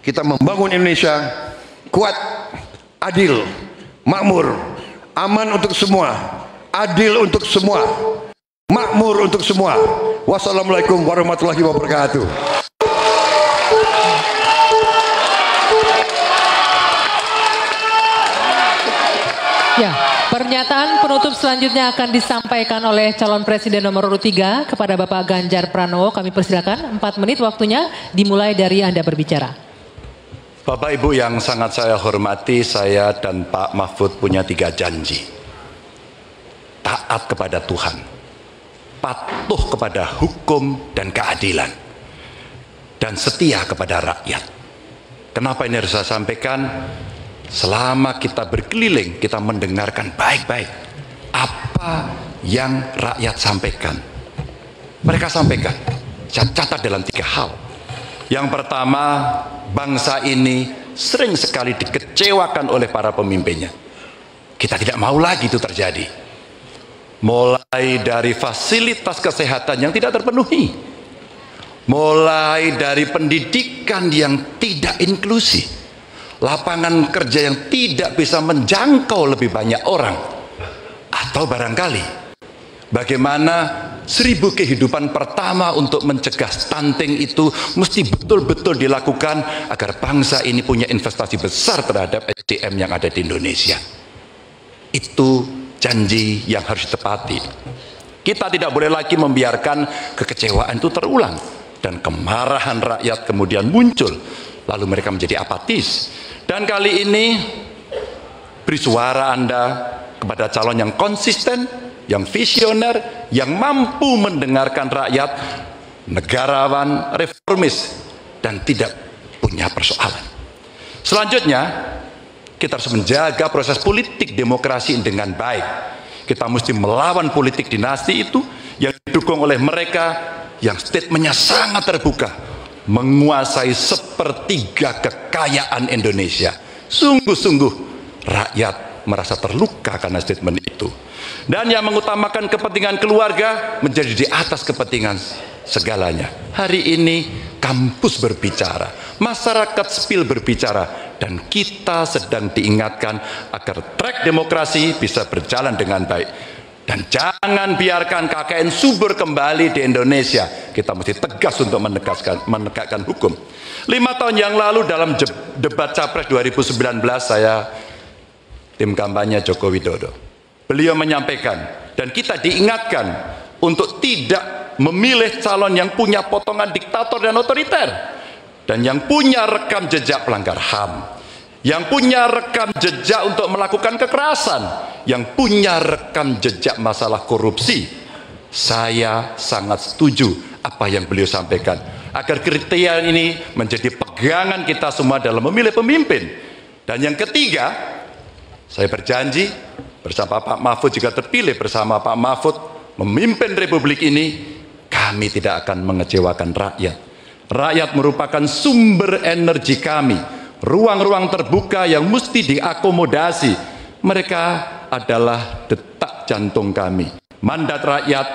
Kita membangun Indonesia kuat, adil, makmur, aman untuk semua, adil untuk semua, makmur untuk semua. Wassalamualaikum warahmatullahi wabarakatuh. Ya, pernyataan penutup selanjutnya akan disampaikan oleh calon presiden nomor urut 3 kepada Bapak Ganjar Pranowo. Kami persilakan 4 menit waktunya, dimulai dari Anda berbicara. Bapak Ibu yang sangat saya hormati, saya dan Pak Mahfud punya 3 janji. Taat kepada Tuhan, patuh kepada hukum dan keadilan, dan setia kepada rakyat. Kenapa ini harus saya sampaikan? Selama kita berkeliling, kita mendengarkan baik-baik apa yang rakyat sampaikan. Mereka sampaikan, saya catat dalam 3 hal. Yang pertama, bangsa ini sering sekali dikecewakan oleh para pemimpinnya. Kita tidak mau lagi itu terjadi. Mulai dari fasilitas kesehatan yang tidak terpenuhi, mulai dari pendidikan yang tidak inklusif, lapangan kerja yang tidak bisa menjangkau lebih banyak orang, atau barangkali bagaimana 1000 kehidupan pertama untuk mencegah stunting itu mesti betul-betul dilakukan agar bangsa ini punya investasi besar terhadap SDM yang ada di Indonesia. Itu janji yang harus ditepati. Kita tidak boleh lagi membiarkan kekecewaan itu terulang dan kemarahan rakyat kemudian muncul, lalu mereka menjadi apatis. Dan kali ini beri suara Anda kepada calon yang konsisten, yang visioner, yang mampu mendengarkan rakyat, negarawan, reformis, dan tidak punya persoalan. Selanjutnya, kita harus menjaga proses politik demokrasi dengan baik. Kita mesti melawan politik dinasti itu yang didukung oleh mereka yang statementnya sangat terbuka, menguasai sepertiga kekayaan Indonesia. Sungguh-sungguh rakyat merasa terluka karena statement itu. Dan yang mengutamakan kepentingan keluarga menjadi di atas kepentingan segalanya. Hari ini kampus berbicara, masyarakat sipil berbicara, dan kita sedang diingatkan agar trek demokrasi bisa berjalan dengan baik. Dan jangan biarkan KKN subur kembali di Indonesia. Kita mesti tegas untuk menegakkan hukum. 5 tahun yang lalu dalam debat Capres 2019 saya tim kampanye Joko Widodo. Beliau menyampaikan dan kita diingatkan untuk tidak memilih calon yang punya potongan diktator dan otoriter, dan yang punya rekam jejak pelanggar HAM, yang punya rekam jejak untuk melakukan kekerasan, yang punya rekam jejak masalah korupsi. Saya sangat setuju apa yang beliau sampaikan, agar kriteria ini menjadi pegangan kita semua dalam memilih pemimpin. Dan yang ketiga, saya berjanji bersama Pak Mahfud, jika terpilih bersama Pak Mahfud memimpin Republik ini, kami tidak akan mengecewakan rakyat. Rakyat merupakan sumber energi kami, ruang-ruang terbuka yang mesti diakomodasi. Mereka adalah detak jantung kami, mandat rakyat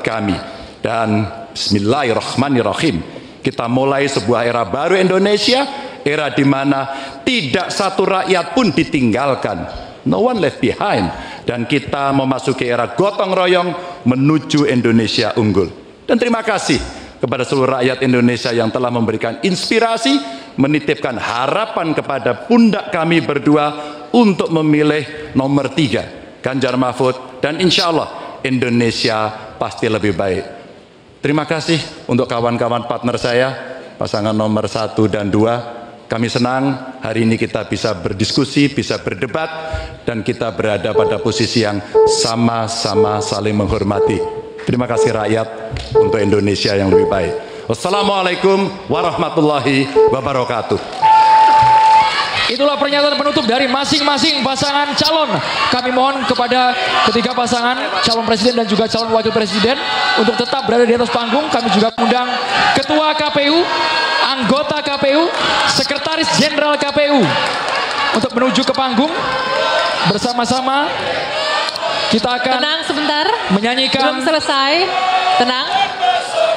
kami. Dan bismillahirrahmanirrahim, kita mulai sebuah era baru Indonesia, era di mana tidak satu rakyat pun ditinggalkan, no one left behind, dan kita memasuki era gotong royong menuju Indonesia unggul. Dan terima kasih kepada seluruh rakyat Indonesia yang telah memberikan inspirasi, menitipkan harapan kepada pundak kami berdua untuk memilih nomor 3, Ganjar Mahfud, dan insya Allah Indonesia pasti lebih baik. Terima kasih untuk kawan-kawan partner saya, pasangan nomor 1 dan 2. Kami senang hari ini kita bisa berdiskusi, bisa berdebat, dan kita berada pada posisi yang sama-sama saling menghormati. Terima kasih rakyat untuk Indonesia yang lebih baik. Wassalamualaikum warahmatullahi wabarakatuh. Itulah pernyataan penutup dari masing-masing pasangan calon. Kami mohon kepada ketiga pasangan calon presiden dan juga calon wakil presiden untuk tetap berada di atas panggung. Kami juga mengundang Ketua KPU, anggota KPU, Sekretaris Jenderal KPU untuk menuju ke panggung. Bersama-sama kita akan tenang sebentar, menyanyikan. belum selesai, tenang.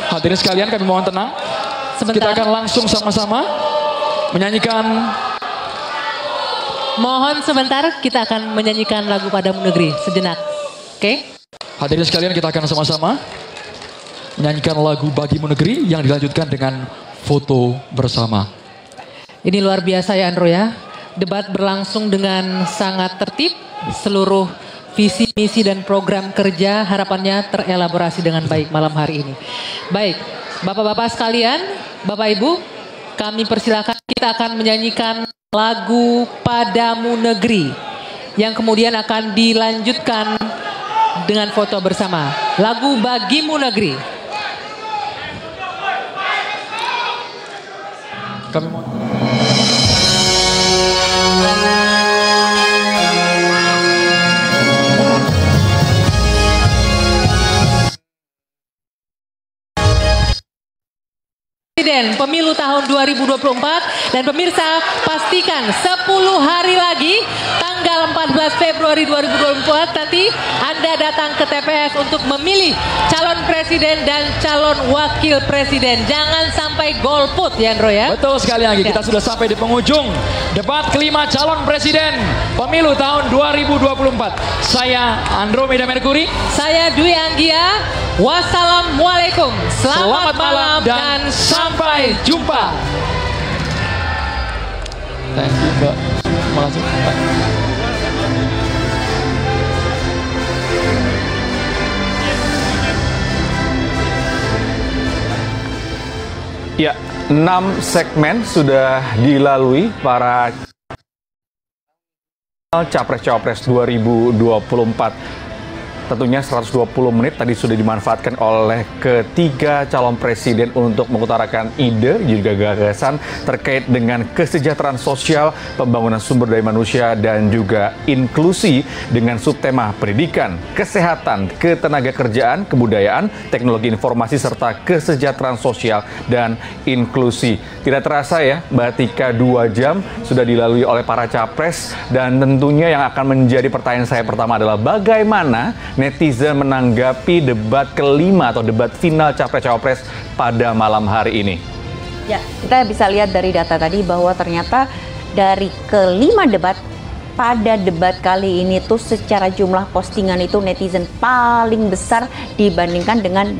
Hadirin sekalian, kami mohon tenang. Sebentar. Kita akan langsung sama-sama menyanyikan. Mohon sebentar, kita akan menyanyikan lagu Padamu Negeri sejenak. Oke? Hadirin sekalian, kita akan sama-sama menyanyikan lagu Bagimu Negeri yang dilanjutkan dengan foto bersama. Ini luar biasa ya Andro ya. Debat berlangsung dengan sangat tertib. Seluruh visi, misi dan program kerja harapannya terelaborasi dengan baik malam hari ini. Baik, Bapak-bapak sekalian, Bapak Ibu, kami persilakan, kita akan menyanyikan lagu Padamu Negeri yang kemudian akan dilanjutkan dengan foto bersama. Lagu Bagimu Negeri. Kami mohon. Presiden Pemilu tahun 2024 Dan pemirsa, pastikan 10 hari lagi, tanggal 14 Februari 2024 nanti Anda datang ke TPS untuk memilih calon presiden dan calon wakil presiden. Jangan sampai golput ya Andro ya. Betul sekali lagi, kita sudah sampai di penghujung debat kelima calon presiden pemilu tahun 2024. Saya Andromeda Mercury. Saya Dwi Anggia. Wassalamualaikum. Selamat malam dan sampai jumpa. Thank you Mbak. Terima kasih Mbak. Ya, 6 segmen sudah dilalui para Capres-Cawapres 2024. Tentunya 120 menit tadi sudah dimanfaatkan oleh ketiga calon presiden untuk mengutarakan ide juga gagasan terkait dengan kesejahteraan sosial, pembangunan sumber daya manusia, dan juga inklusi dengan subtema pendidikan, kesehatan, ketenagakerjaan, kebudayaan, teknologi informasi, serta kesejahteraan sosial dan inklusi. Tidak terasa ya, Mbak Tika, 2 jam sudah dilalui oleh para capres, dan tentunya yang akan menjadi pertanyaan saya pertama adalah bagaimana netizen menanggapi debat kelima atau debat final Capres-Cawapres pada malam hari ini. Ya, kita bisa lihat dari data tadi bahwa ternyata dari kelima debat, pada debat kali ini tuh secara jumlah postingan itu netizen paling besar dibandingkan dengan